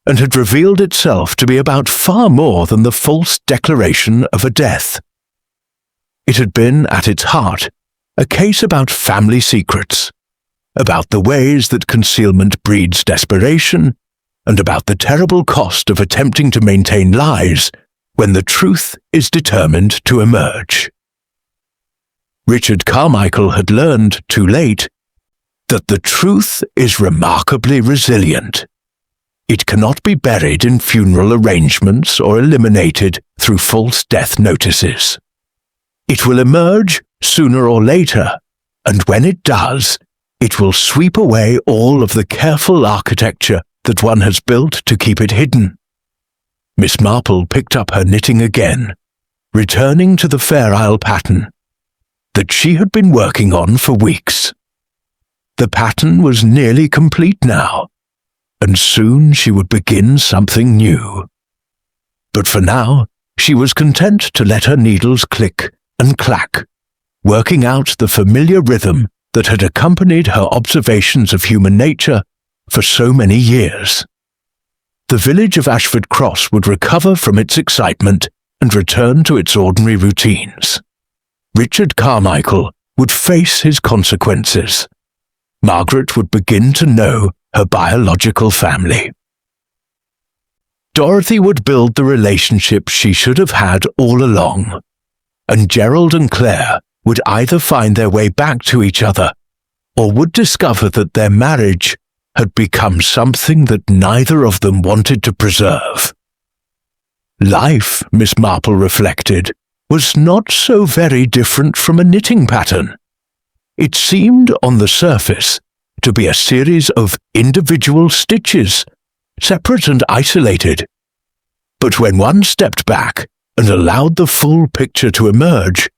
and had revealed itself to be about far more than the false declaration of a death. It had been, at its heart, a case about family secrets, about the ways that concealment breeds desperation, and about the terrible cost of attempting to maintain lies when the truth is determined to emerge. Richard Carmichael had learned, too late, that the truth is remarkably resilient. It cannot be buried in funeral arrangements or eliminated through false death notices. It will emerge sooner or later, and when it does, it will sweep away all of the careful architecture that one has built to keep it hidden. Miss Marple picked up her knitting again, returning to the Fair Isle pattern that she had been working on for weeks. The pattern was nearly complete now, and soon she would begin something new. But for now, she was content to let her needles click and clack, working out the familiar rhythm that had accompanied her observations of human nature for so many years. The village of Ashford Cross would recover from its excitement and return to its ordinary routines. Richard Carmichael would face his consequences. Margaret would begin to know her biological family. Dorothy would build the relationship she should have had all along, and Gerald and Claire would either find their way back to each other or would discover that their marriage had become something that neither of them wanted to preserve. Life, Miss Marple reflected, was not so very different from a knitting pattern. It seemed, on the surface, to be a series of individual stitches, separate and isolated. But when one stepped back and allowed the full picture to emerge,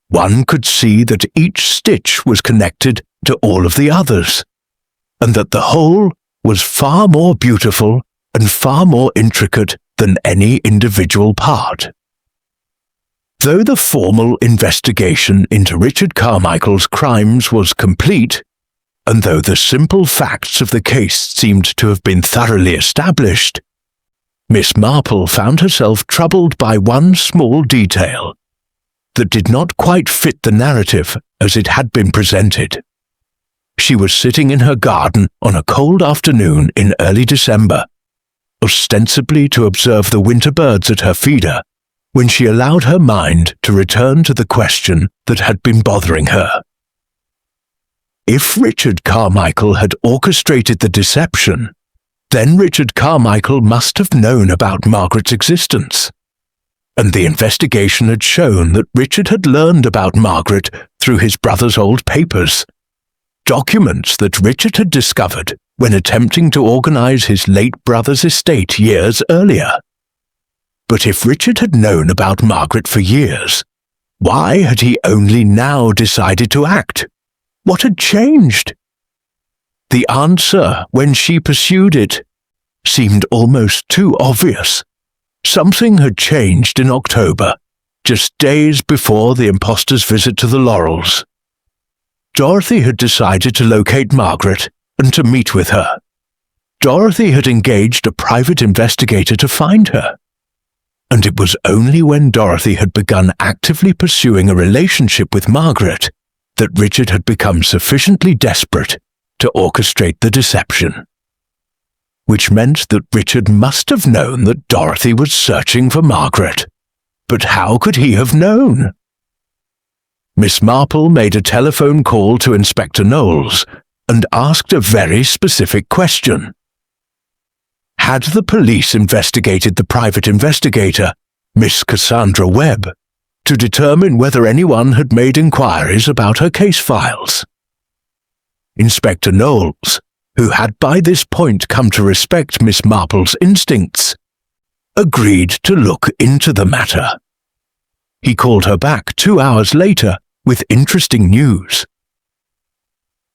one could see that each stitch was connected to all of the others, and that the whole was far more beautiful and far more intricate than any individual part. Though the formal investigation into Richard Carmichael's crimes was complete, and though the simple facts of the case seemed to have been thoroughly established, Miss Marple found herself troubled by one small detail that did not quite fit the narrative as it had been presented. She was sitting in her garden on a cold afternoon in early December, ostensibly to observe the winter birds at her feeder, when she allowed her mind to return to the question that had been bothering her. If Richard Carmichael had orchestrated the deception, then Richard Carmichael must have known about Margaret's existence. And the investigation had shown that Richard had learned about Margaret through his brother's old papers, documents that Richard had discovered when attempting to organize his late brother's estate years earlier. But if Richard had known about Margaret for years, why had he only now decided to act? What had changed? The answer, when she pursued it, seemed almost too obvious. something had changed in October, just days before the imposter's visit to the Laurels. Dorothy had decided to locate Margaret and to meet with her. Dorothy had engaged a private investigator to find her. And it was only when Dorothy had begun actively pursuing a relationship with Margaret that Richard had become sufficiently desperate to orchestrate the deception. Which meant that Richard must have known that Dorothy was searching for Margaret. But how could he have known? Miss Marple made a telephone call to Inspector Knowles and asked a very specific question. Had the police investigated the private investigator, Miss Cassandra Webb, to determine whether anyone had made inquiries about her case files? Inspector Knowles, who had by this point come to respect Miss Marple's instincts, agreed to look into the matter. He called her back 2 hours later with interesting news.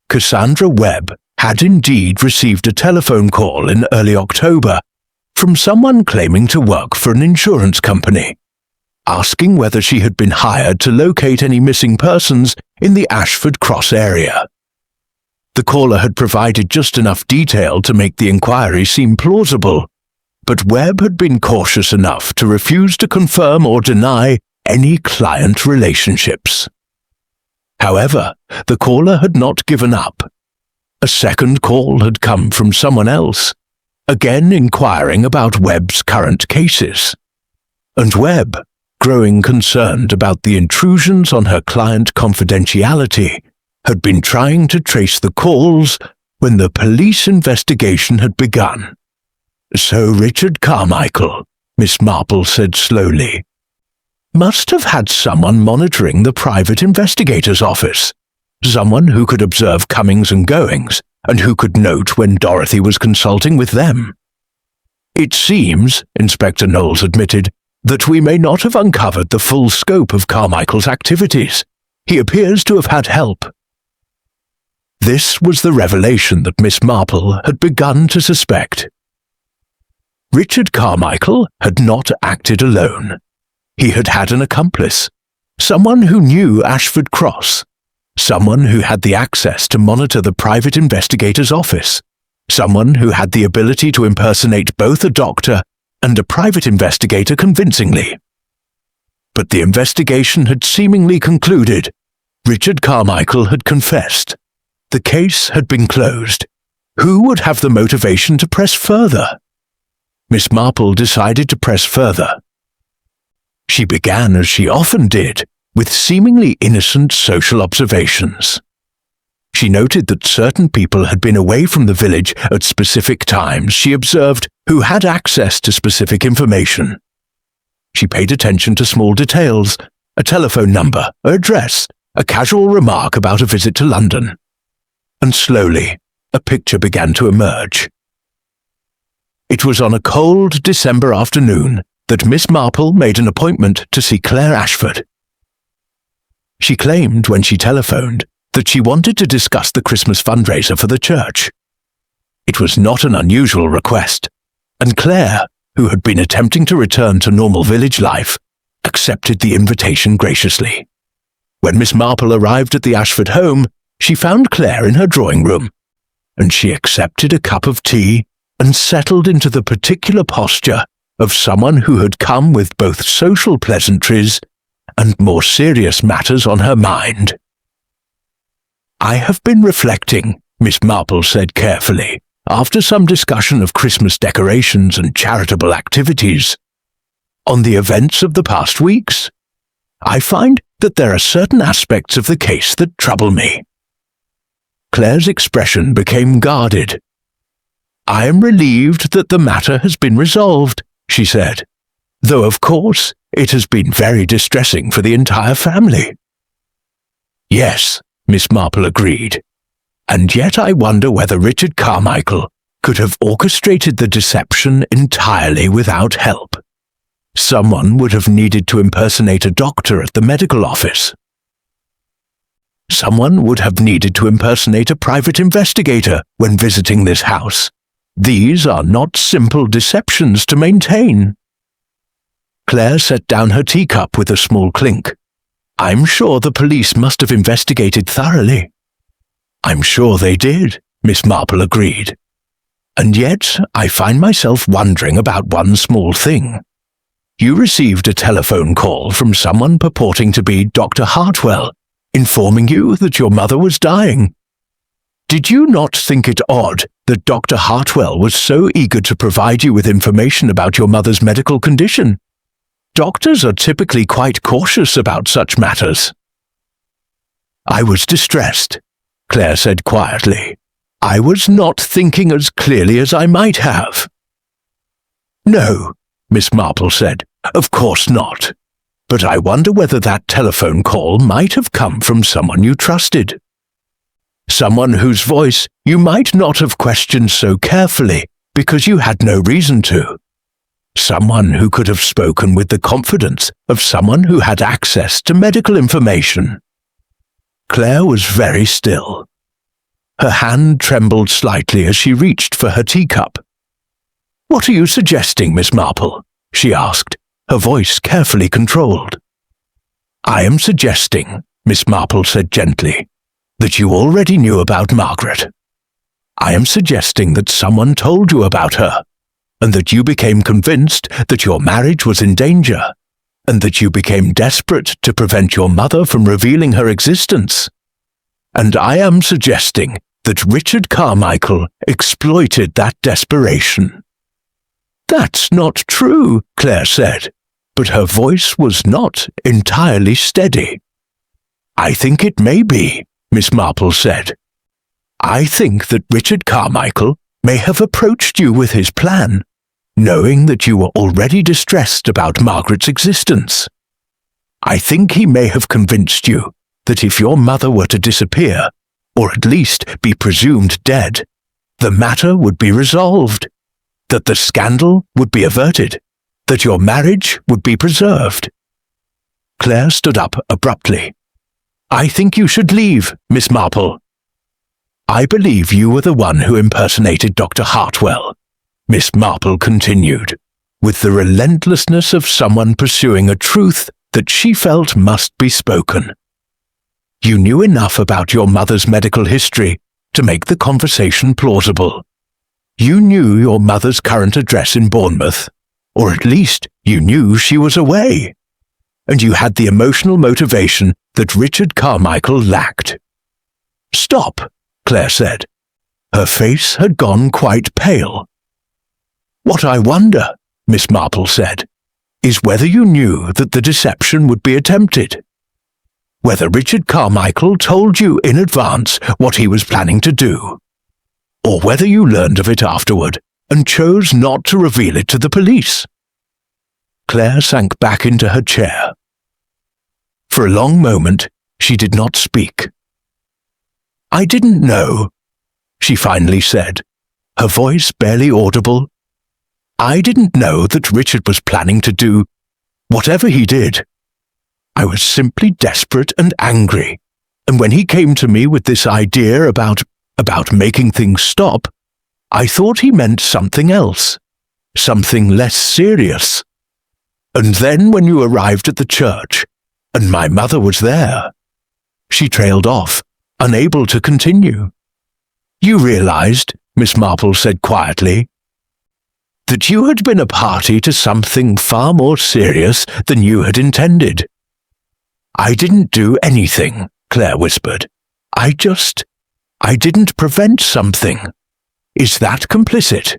Cassandra Webb had indeed received a telephone call in early October from someone claiming to work for an insurance company, asking whether she had been hired to locate any missing persons in the Ashford Cross area. The caller had provided just enough detail to make the inquiry seem plausible, but Webb had been cautious enough to refuse to confirm or deny any client relationships. However, the caller had not given up. A second call had come from someone else, again inquiring about Webb's current cases. And Webb, growing concerned about the intrusions on her client confidentiality, had been trying to trace the calls when the police investigation had begun. So Richard Carmichael, Miss Marple said slowly, must have had someone monitoring the private investigator's office, someone who could observe comings and goings, and who could note when Dorothy was consulting with them. It seems, Inspector Knowles admitted, that we may not have uncovered the full scope of Carmichael's activities. He appears to have had help. This was the revelation that Miss Marple had begun to suspect. Richard Carmichael had not acted alone. He had had an accomplice, someone who knew Ashford Cross, someone who had the access to monitor the private investigator's office, someone who had the ability to impersonate both a doctor and a private investigator convincingly. But the investigation had seemingly concluded. Richard Carmichael had confessed. The case had been closed. Who would have the motivation to press further? Miss Marple decided to press further. She began, as she often did, with seemingly innocent social observations. She noted that certain people had been away from the village at specific times, she observed, who had access to specific information. She paid attention to small details, a telephone number, an address, a casual remark about a visit to London. And slowly, a picture began to emerge. It was on a cold December afternoon that Miss Marple made an appointment to see Claire Ashford. She claimed when she telephoned that she wanted to discuss the Christmas fundraiser for the church. It was not an unusual request, and Claire, who had been attempting to return to normal village life, accepted the invitation graciously. When Miss Marple arrived at the Ashford home, she found Claire in her drawing room, and she accepted a cup of tea and settled into the particular posture of someone who had come with both social pleasantries and more serious matters on her mind. "I have been reflecting," Miss Marple said carefully, after some discussion of Christmas decorations and charitable activities, "on the events of the past weeks. I find that there are certain aspects of the case that trouble me." Claire's expression became guarded. "I am relieved that the matter has been resolved," she said, "though of course it has been very distressing for the entire family." "Yes," Miss Marple agreed, "and yet I wonder whether Richard Carmichael could have orchestrated the deception entirely without help. Someone would have needed to impersonate a doctor at the medical office. Someone would have needed to impersonate a private investigator when visiting this house. These are not simple deceptions to maintain. Claire set down her teacup with a small clink. "I'm sure the police must have investigated thoroughly." "I'm sure they did," Miss Marple agreed. "And yet I find myself wondering about one small thing. You received a telephone call from someone purporting to be Dr. Hartwell, informing you that your mother was dying. Did you not think it odd that Dr. Hartwell was so eager to provide you with information about your mother's medical condition? Doctors are typically quite cautious about such matters." "I was distressed," Claire said quietly. "I was not thinking as clearly as I might have." "No," Miss Marple said, "of course not. But I wonder whether that telephone call might have come from someone you trusted. Someone whose voice you might not have questioned so carefully because you had no reason to. Someone who could have spoken with the confidence of someone who had access to medical information." Claire was very still. Her hand trembled slightly as she reached for her teacup. "What are you suggesting, Miss Marple?" she asked, her voice carefully controlled. "I am suggesting," Miss Marple said gently, "that you already knew about Margaret. I am suggesting that someone told you about her, and that you became convinced that your marriage was in danger, and that you became desperate to prevent your mother from revealing her existence. And I am suggesting that Richard Carmichael exploited that desperation." "That's not true," Claire said, but her voice was not entirely steady. "I think it may be," Miss Marple said. "I think that Richard Carmichael may have approached you with his plan, knowing that you were already distressed about Margaret's existence. I think he may have convinced you that if your mother were to disappear, or at least be presumed dead, the matter would be resolved, that the scandal would be averted, that your marriage would be preserved." Claire stood up abruptly. "I think you should leave, Miss Marple." "I believe you were the one who impersonated Dr. Hartwell," Miss Marple continued, with the relentlessness of someone pursuing a truth that she felt must be spoken. "You knew enough about your mother's medical history to make the conversation plausible. You knew your mother's current address in Bournemouth, or at least you knew she was away. And you had the emotional motivation that Richard Carmichael lacked." "Stop," Claire said. Her face had gone quite pale. "What I wonder," Miss Marple said, "is whether you knew that the deception would be attempted. Whether Richard Carmichael told you in advance what he was planning to do, or whether you learned of it afterward and chose not to reveal it to the police." Claire sank back into her chair. For a long moment, she did not speak. "I didn't know," she finally said, her voice barely audible. "I didn't know that Richard was planning to do whatever he did. I was simply desperate and angry, and when he came to me with this idea about making things stop, I thought he meant something else, something less serious. And then when you arrived at the church, and my mother was there," she trailed off, unable to continue. "You realized," Miss Marple said quietly, "that you had been a party to something far more serious than you had intended." "I didn't do anything," Claire whispered. I didn't prevent something. Is that complicit?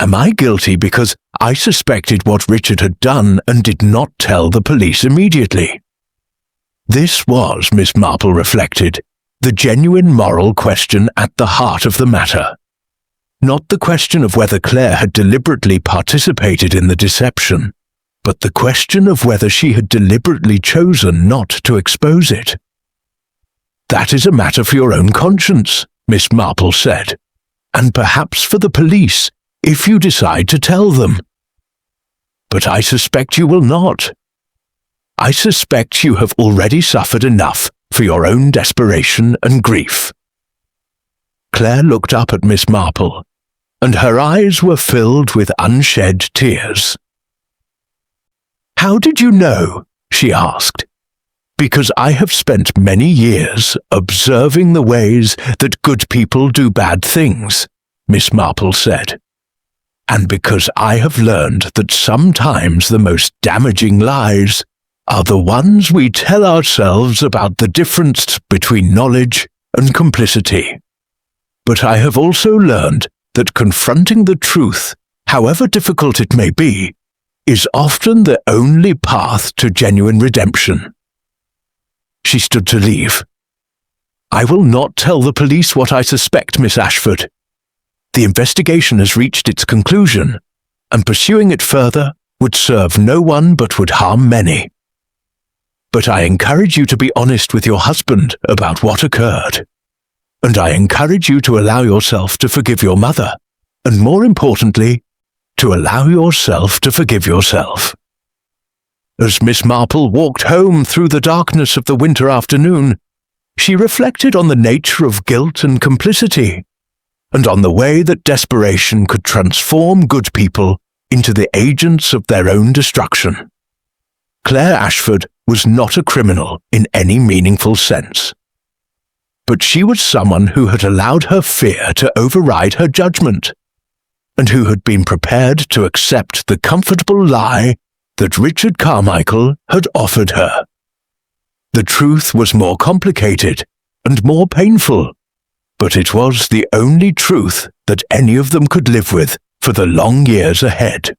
Am I guilty because I suspected what Richard had done and did not tell the police immediately?" This was, Miss Marple reflected, the genuine moral question at the heart of the matter. Not the question of whether Claire had deliberately participated in the deception, but the question of whether she had deliberately chosen not to expose it. "That is a matter for your own conscience," Miss Marple said, "and perhaps for the police, if you decide to tell them. But I suspect you will not. I suspect you have already suffered enough for your own desperation and grief." Claire looked up at Miss Marple, and her eyes were filled with unshed tears. "How did you know?" she asked. "Because I have spent many years observing the ways that good people do bad things," Miss Marple said. "And because I have learned that sometimes the most damaging lies are the ones we tell ourselves about the difference between knowledge and complicity. But I have also learned that confronting the truth, however difficult it may be, is often the only path to genuine redemption." She stood to leave. "I will not tell the police what I suspect, Miss Ashford. The investigation has reached its conclusion, and pursuing it further would serve no one but would harm many. But I encourage you to be honest with your husband about what occurred. And I encourage you to allow yourself to forgive your mother, and more importantly, to allow yourself to forgive yourself." As Miss Marple walked home through the darkness of the winter afternoon, she reflected on the nature of guilt and complicity, and on the way that desperation could transform good people into the agents of their own destruction. Claire Ashford was not a criminal in any meaningful sense. But she was someone who had allowed her fear to override her judgment, and who had been prepared to accept the comfortable lie that Richard Carmichael had offered her. The truth was more complicated and more painful, but it was the only truth that any of them could live with for the long years ahead.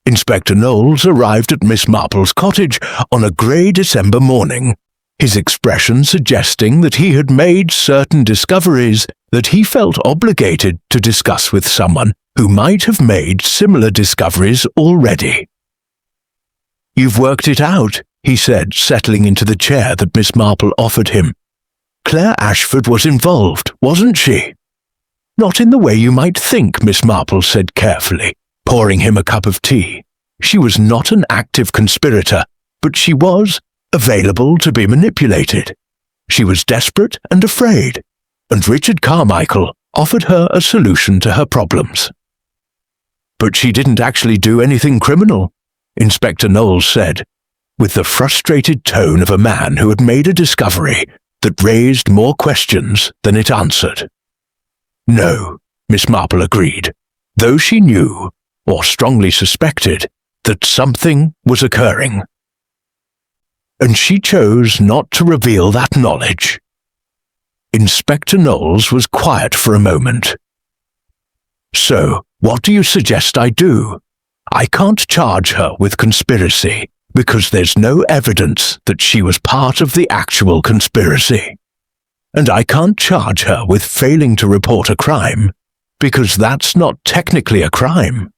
Inspector Knowles arrived at Miss Marple's cottage on a grey December morning, his expression suggesting that he had made certain discoveries that he felt obligated to discuss with someone who might have made similar discoveries already. "You've worked it out," he said, settling into the chair that Miss Marple offered him. "Claire Ashford was involved, wasn't she?" "Not in the way you might think," Miss Marple said carefully, pouring him a cup of tea. "She was not an active conspirator, but she was available to be manipulated. She was desperate and afraid, and Richard Carmichael offered her a solution to her problems." "But she didn't actually do anything criminal," Inspector Knowles said, with the frustrated tone of a man who had made a discovery that raised more questions than it answered. "No," Miss Marple agreed, though she knew, or strongly suspected, that something was occurring. And she chose not to reveal that knowledge. Inspector Knowles was quiet for a moment. "So, what do you suggest I do? I can't charge her with conspiracy, because there's no evidence that she was part of the actual conspiracy. And I can't charge her with failing to report a crime, because that's not technically a crime,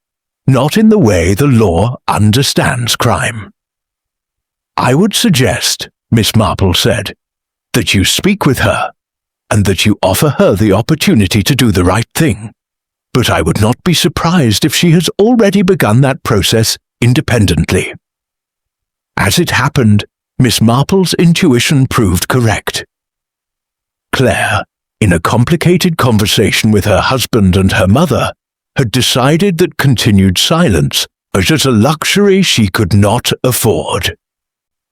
not in the way the law understands crime. I would suggest," Miss Marple said, "that you speak with her, and that you offer her the opportunity to do the right thing. But I would not be surprised if she has already begun that process independently." As it happened, Miss Marple's intuition proved correct. Claire, in a complicated conversation with her husband and her mother, had decided that continued silence was a luxury she could not afford.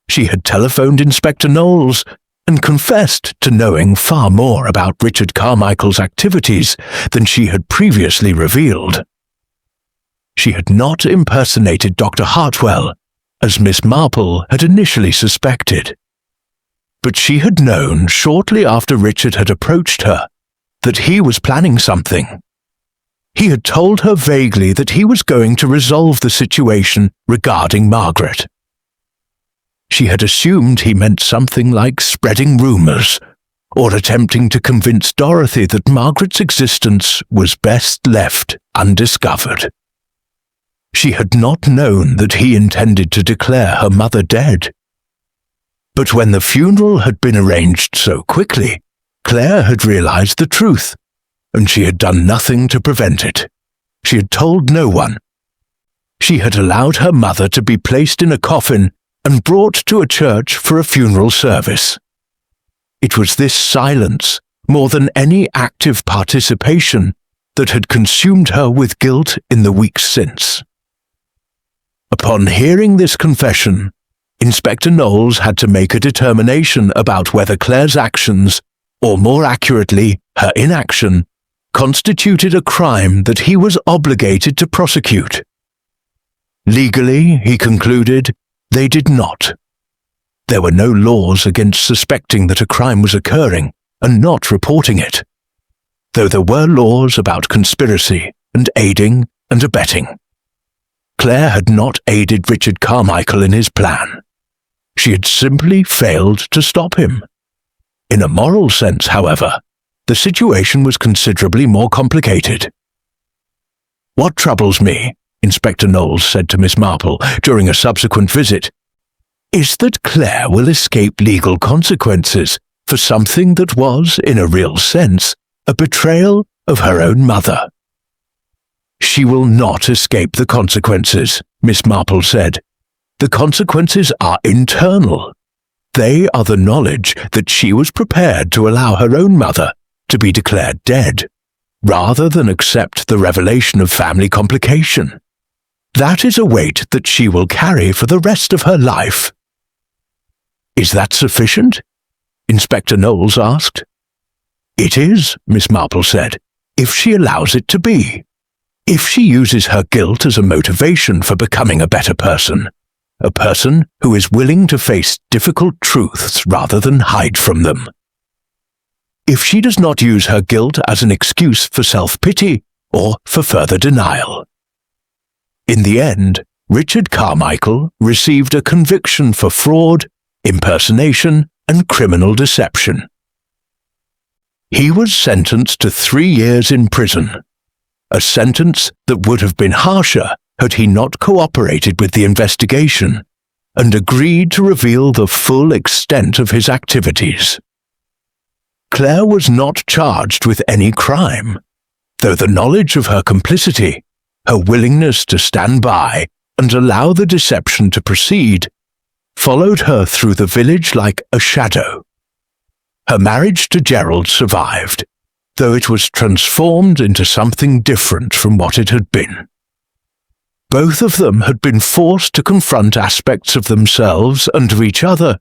She had telephoned Inspector Knowles and confessed to knowing far more about Richard Carmichael's activities than she had previously revealed. She had not impersonated Dr. Hartwell, as Miss Marple had initially suspected. But she had known shortly after Richard had approached her that he was planning something. He had told her vaguely that he was going to resolve the situation regarding Margaret. She had assumed he meant something like spreading rumors, or attempting to convince Dorothy that Margaret's existence was best left undiscovered. She had not known that he intended to declare her mother dead. But when the funeral had been arranged so quickly, Claire had realized the truth, and she had done nothing to prevent it. She had told no one. She had allowed her mother to be placed in a coffin and brought to a church for a funeral service. It was this silence, more than any active participation, that had consumed her with guilt in the weeks since. Upon hearing this confession, Inspector Knowles had to make a determination about whether Claire's actions, or more accurately, her inaction, constituted a crime that he was obligated to prosecute. Legally, he concluded, they did not. There were no laws against suspecting that a crime was occurring and not reporting it, though there were laws about conspiracy and aiding and abetting. Claire had not aided Richard Carmichael in his plan. She had simply failed to stop him. In a moral sense, however, the situation was considerably more complicated. "What troubles me," Inspector Knowles said to Miss Marple during a subsequent visit, "is that Claire will escape legal consequences for something that was, in a real sense, a betrayal of her own mother." "She will not escape the consequences," Miss Marple said. "The consequences are internal. They are the knowledge that she was prepared to allow her own mother to be declared dead, rather than accept the revelation of family complication. That is a weight that she will carry for the rest of her life." "Is that sufficient?" Inspector Knowles asked. "It is," Miss Marple said, "if she allows it to be. If she uses her guilt as a motivation for becoming a better person, a person who is willing to face difficult truths rather than hide from them. If she does not use her guilt as an excuse for self-pity or for further denial." In the end, Richard Carmichael received a conviction for fraud, impersonation, and criminal deception. He was sentenced to 3 years in prison, a sentence that would have been harsher had he not cooperated with the investigation and agreed to reveal the full extent of his activities. Claire was not charged with any crime, though the knowledge of her complicity, her willingness to stand by and allow the deception to proceed, followed her through the village like a shadow. Her marriage to Gerald survived, though it was transformed into something different from what it had been. Both of them had been forced to confront aspects of themselves and of each other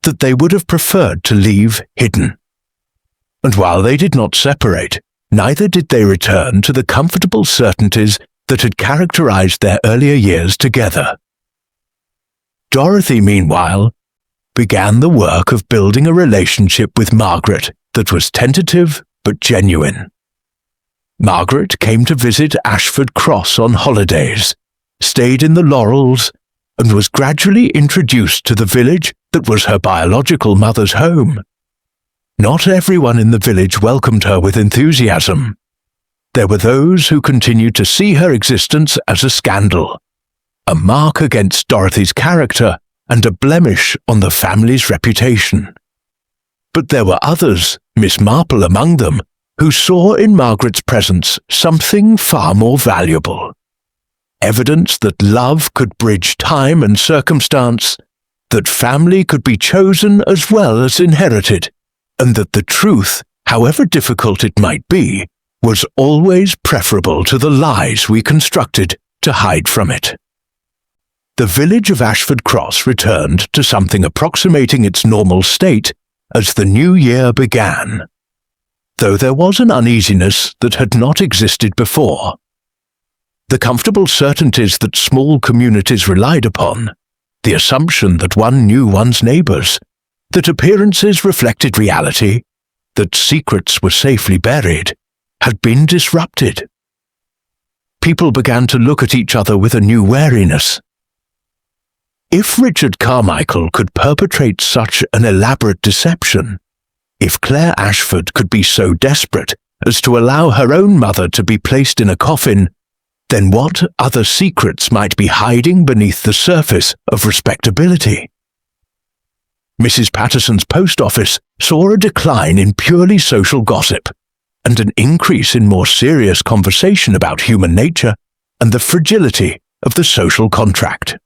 that they would have preferred to leave hidden. And while they did not separate, neither did they return to the comfortable certainties that had characterized their earlier years together. Dorothy, meanwhile, began the work of building a relationship with Margaret that was tentative but genuine. Margaret came to visit Ashford Cross on holidays, stayed in the Laurels, and was gradually introduced to the village that was her biological mother's home. Not everyone in the village welcomed her with enthusiasm. There were those who continued to see her existence as a scandal, a mark against Dorothy's character and a blemish on the family's reputation. But there were others, Miss Marple among them, who saw in Margaret's presence something far more valuable. Evidence that love could bridge time and circumstance, that family could be chosen as well as inherited, and that the truth, however difficult it might be, was always preferable to the lies we constructed to hide from it. The village of Ashford Cross returned to something approximating its normal state as the new year began, though there was an uneasiness that had not existed before. The comfortable certainties that small communities relied upon, the assumption that one knew one's neighbors, that appearances reflected reality, that secrets were safely buried, had been disrupted. People began to look at each other with a new wariness. If Richard Carmichael could perpetrate such an elaborate deception, if Claire Ashford could be so desperate as to allow her own mother to be placed in a coffin, then what other secrets might be hiding beneath the surface of respectability? Mrs. Patterson's post office saw a decline in purely social gossip and an increase in more serious conversation about human nature and the fragility of the social contract.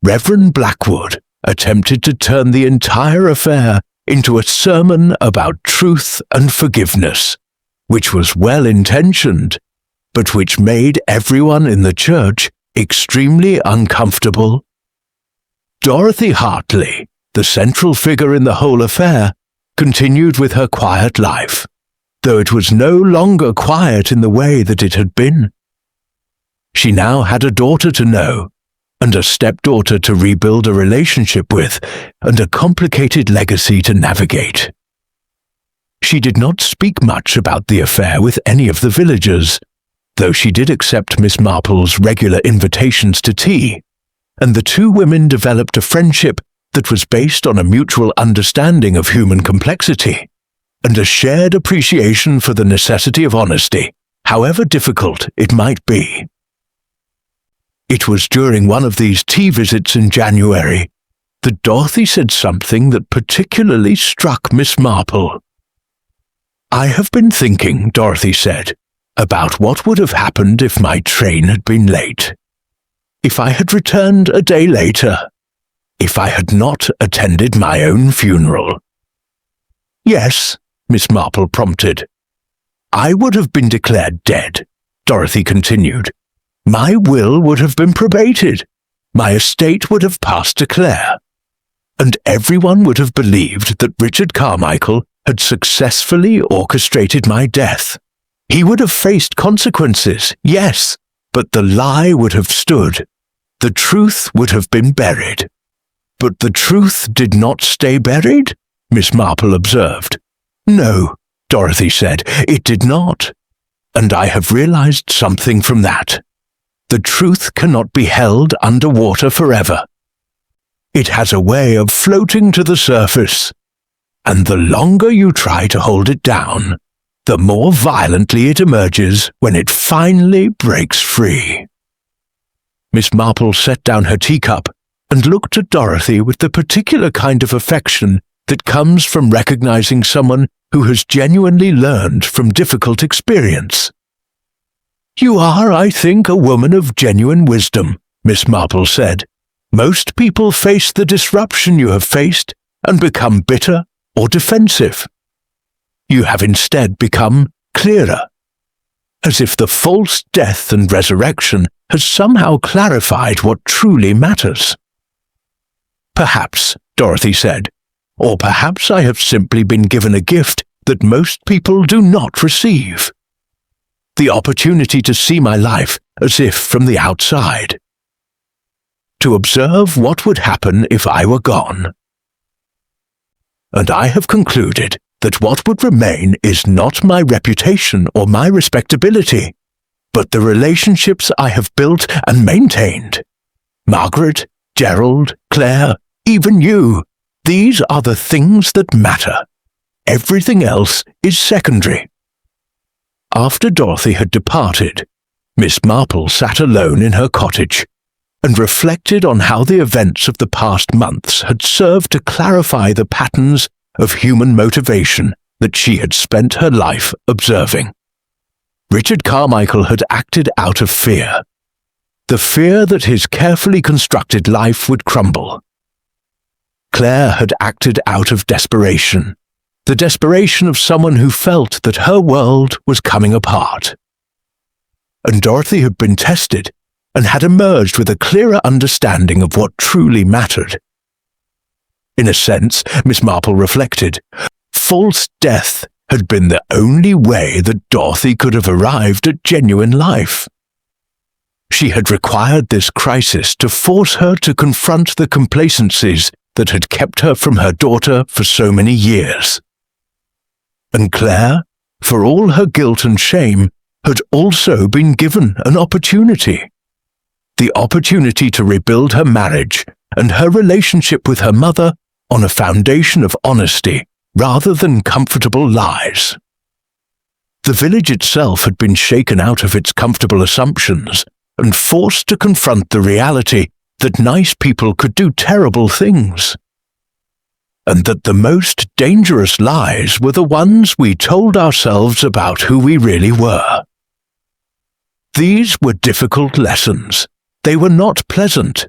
Reverend Blackwood attempted to turn the entire affair into a sermon about truth and forgiveness, which was well-intentioned, but which made everyone in the church extremely uncomfortable. Dorothy Hartley, the central figure in the whole affair, continued with her quiet life, though it was no longer quiet in the way that it had been. She now had a daughter to know, and a stepdaughter to rebuild a relationship with, and a complicated legacy to navigate. She did not speak much about the affair with any of the villagers, though she did accept Miss Marple's regular invitations to tea, and the two women developed a friendship that was based on a mutual understanding of human complexity, and a shared appreciation for the necessity of honesty, however difficult it might be. It was during one of these tea visits in January that Dorothy said something that particularly struck Miss Marple. "I have been thinking," Dorothy said, "about what would have happened if my train had been late. If I had returned a day later. If I had not attended my own funeral." "Yes," Miss Marple prompted. "I would have been declared dead," Dorothy continued. "My will would have been probated. My estate would have passed to Claire. And everyone would have believed that Richard Carmichael had successfully orchestrated my death. He would have faced consequences, yes, but the lie would have stood. The truth would have been buried." "But the truth did not stay buried?" Miss Marple observed. "No," Dorothy said, "it did not. And I have realized something from that. The truth cannot be held under water forever. It has a way of floating to the surface, and the longer you try to hold it down, the more violently it emerges when it finally breaks free." Miss Marple set down her teacup and looked at Dorothy with the particular kind of affection that comes from recognizing someone who has genuinely learned from difficult experience. "You are, I think, a woman of genuine wisdom," Miss Marple said. "Most people face the disruption you have faced and become bitter or defensive. You have instead become clearer, as if the false death and resurrection has somehow clarified what truly matters." "Perhaps," Dorothy said, "or perhaps I have simply been given a gift that most people do not receive. The opportunity to see my life as if from the outside. To observe what would happen if I were gone. And I have concluded that what would remain is not my reputation or my respectability, but the relationships I have built and maintained. Margaret, Gerald, Claire, even you, these are the things that matter. Everything else is secondary." After Dorothy had departed, Miss Marple sat alone in her cottage and reflected on how the events of the past months had served to clarify the patterns of human motivation that she had spent her life observing. Richard Carmichael had acted out of fear, the fear that his carefully constructed life would crumble. Claire had acted out of desperation, the desperation of someone who felt that her world was coming apart. And Dorothy had been tested and had emerged with a clearer understanding of what truly mattered. In a sense, Miss Marple reflected, false death had been the only way that Dorothy could have arrived at genuine life. She had required this crisis to force her to confront the complacencies that had kept her from her daughter for so many years. And Claire, for all her guilt and shame, had also been given an opportunity. The opportunity to rebuild her marriage and her relationship with her mother on a foundation of honesty rather than comfortable lies. The village itself had been shaken out of its comfortable assumptions and forced to confront the reality that nice people could do terrible things, and that the most dangerous lies were the ones we told ourselves about who we really were. These were difficult lessons. They were not pleasant,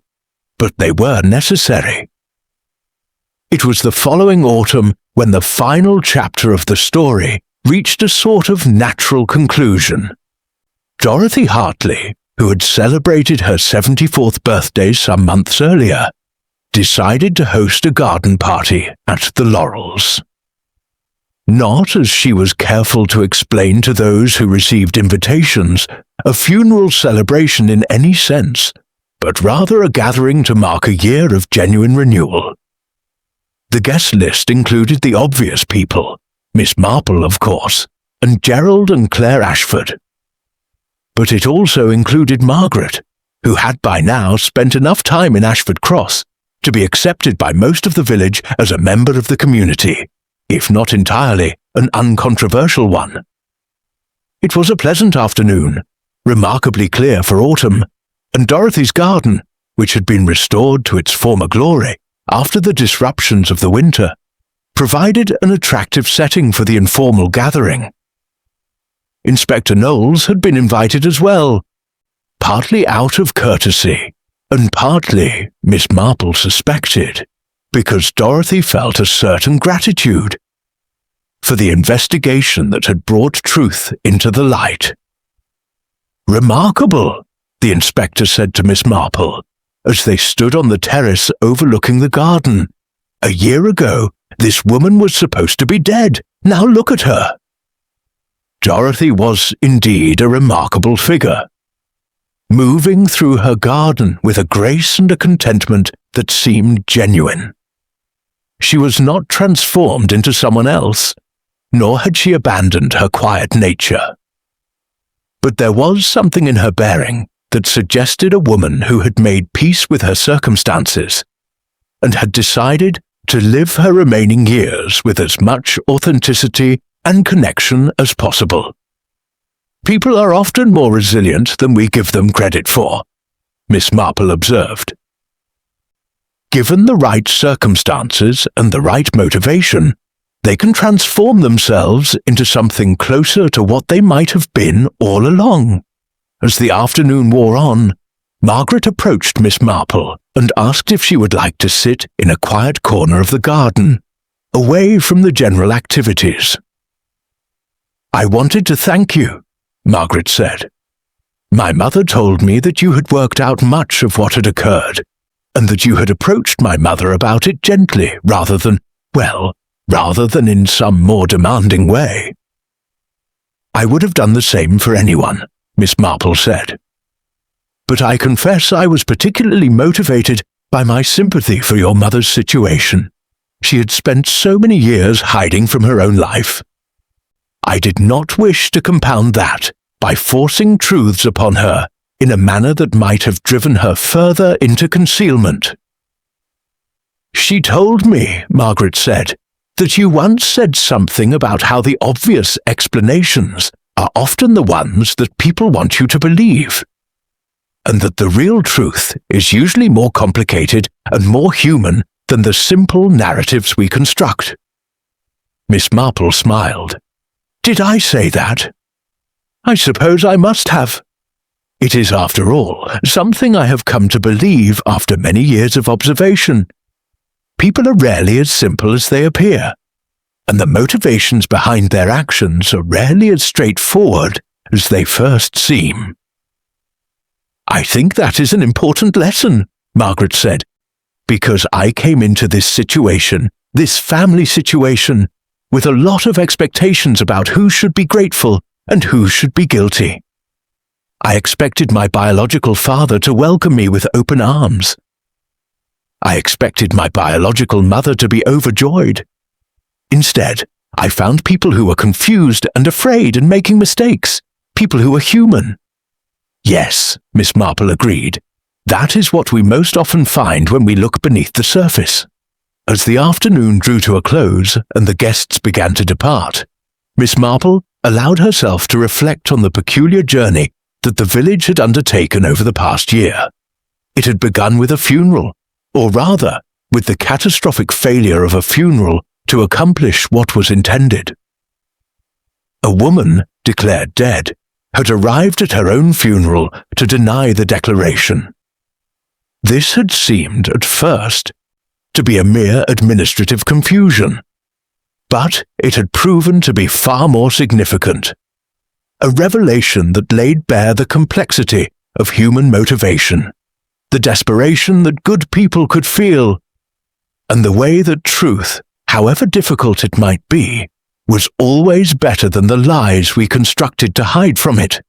but they were necessary. It was the following autumn when the final chapter of the story reached a sort of natural conclusion. Dorothy Hartley, who had celebrated her 74th birthday some months earlier, decided to host a garden party at the Laurels. Not, as she was careful to explain to those who received invitations, a funeral celebration in any sense, but rather a gathering to mark a year of genuine renewal. The guest list included the obvious people, Miss Marple, of course, and Gerald and Claire Ashford. But it also included Margaret, who had by now spent enough time in Ashford Cross to be accepted by most of the village as a member of the community, if not entirely an uncontroversial one. It was a pleasant afternoon, remarkably clear for autumn, and Dorothy's garden, which had been restored to its former glory after the disruptions of the winter, provided an attractive setting for the informal gathering. Inspector Knowles had been invited as well, partly out of courtesy, and partly, Miss Marple suspected, because Dorothy felt a certain gratitude for the investigation that had brought truth into the light. "Remarkable," the inspector said to Miss Marple, as they stood on the terrace overlooking the garden. "A year ago, this woman was supposed to be dead. Now look at her." Dorothy was indeed a remarkable figure, moving through her garden with a grace and a contentment that seemed genuine. She was not transformed into someone else, nor had she abandoned her quiet nature. But there was something in her bearing that suggested a woman who had made peace with her circumstances and had decided to live her remaining years with as much authenticity and connection as possible. "People are often more resilient than we give them credit for," Miss Marple observed. "Given the right circumstances and the right motivation, they can transform themselves into something closer to what they might have been all along." As the afternoon wore on, Margaret approached Miss Marple and asked if she would like to sit in a quiet corner of the garden, away from the general activities. "I wanted to thank you," Margaret said. "My mother told me that you had worked out much of what had occurred, and that you had approached my mother about it gently rather than in some more demanding way." "I would have done the same for anyone," Miss Marple said. "But I confess I was particularly motivated by my sympathy for your mother's situation. She had spent so many years hiding from her own life. I did not wish to compound that by forcing truths upon her in a manner that might have driven her further into concealment." "She told me," Margaret said, "that you once said something about how the obvious explanations are often the ones that people want you to believe, and that the real truth is usually more complicated and more human than the simple narratives we construct." Miss Marple smiled. "Did I say that? I suppose I must have. It is, after all, something I have come to believe after many years of observation. People are rarely as simple as they appear, and the motivations behind their actions are rarely as straightforward as they first seem." "I think that is an important lesson," Margaret said, "because I came into this situation, this family situation, with a lot of expectations about who should be grateful and who should be guilty. I expected my biological father to welcome me with open arms. I expected my biological mother to be overjoyed. Instead, I found people who were confused and afraid and making mistakes, people who were human." "Yes," Miss Marple agreed. "That is what we most often find when we look beneath the surface." As the afternoon drew to a close and the guests began to depart, Miss Marple allowed herself to reflect on the peculiar journey that the village had undertaken over the past year. It had begun with a funeral, or rather, with the catastrophic failure of a funeral to accomplish what was intended. A woman, declared dead, had arrived at her own funeral to deny the declaration. This had seemed, at first, to be a mere administrative confusion, but it had proven to be far more significant. A revelation that laid bare the complexity of human motivation, the desperation that good people could feel, and the way that truth, however difficult it might be, was always better than the lies we constructed to hide from it.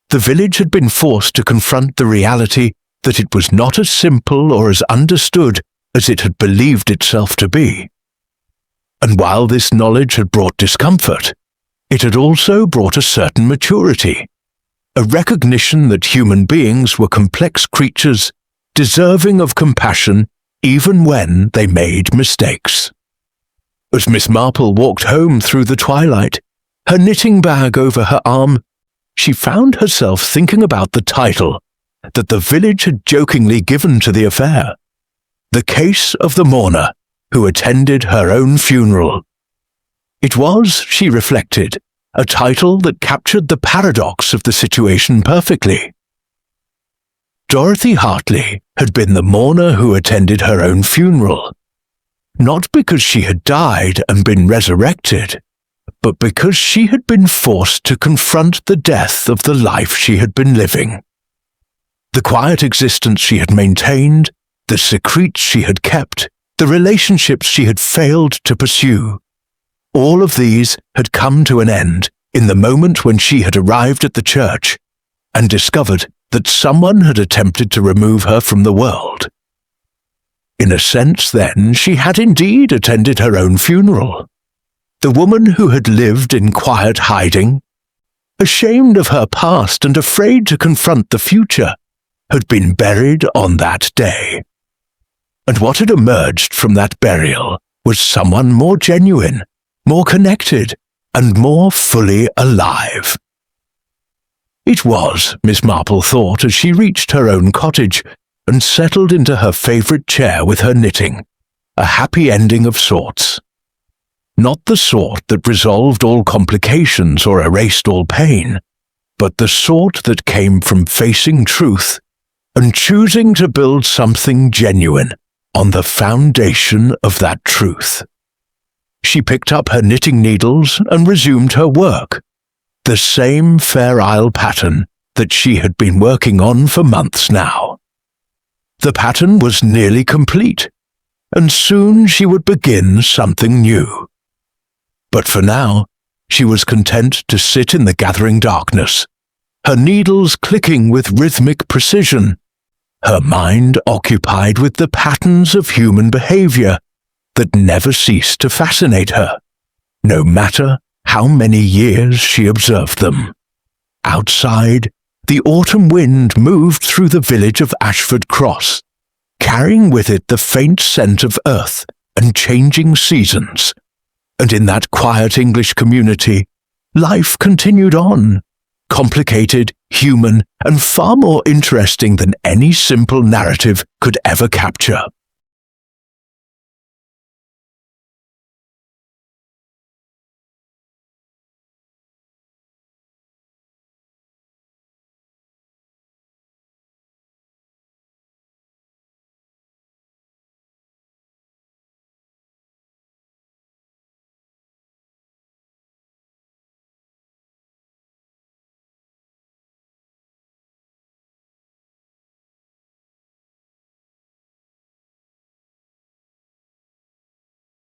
The village had been forced to confront the reality that it was not as simple or as understood as it had believed itself to be. And while this knowledge had brought discomfort, it had also brought a certain maturity, a recognition that human beings were complex creatures deserving of compassion even when they made mistakes. As Miss Marple walked home through the twilight, her knitting bag over her arm, she found herself thinking about the title that the village had jokingly given to the affair, The Case of the Mourner Who Attended Her Own Funeral. It was, she reflected, a title that captured the paradox of the situation perfectly. Dorothy Hartley had been the mourner who attended her own funeral, not because she had died and been resurrected, but because she had been forced to confront the death of the life she had been living. The quiet existence she had maintained, the secrets she had kept, the relationships she had failed to pursue, all of these had come to an end in the moment when she had arrived at the church and discovered that someone had attempted to remove her from the world. In a sense, then, she had indeed attended her own funeral. The woman who had lived in quiet hiding, ashamed of her past and afraid to confront the future, had been buried on that day. And what had emerged from that burial was someone more genuine, more connected, and more fully alive. It was, Miss Marple thought as she reached her own cottage and settled into her favourite chair with her knitting, a happy ending of sorts. Not the sort that resolved all complications or erased all pain, but the sort that came from facing truth and choosing to build something genuine on the foundation of that truth. She picked up her knitting needles and resumed her work, the same Fair Isle pattern that she had been working on for months now. The pattern was nearly complete, and soon she would begin something new. But for now, she was content to sit in the gathering darkness, her needles clicking with rhythmic precision, her mind occupied with the patterns of human behavior that never ceased to fascinate her, no matter how many years she observed them. Outside, the autumn wind moved through the village of Ashford Cross, carrying with it the faint scent of earth and changing seasons. And in that quiet English community, life continued on, complicated, human, and far more interesting than any simple narrative could ever capture.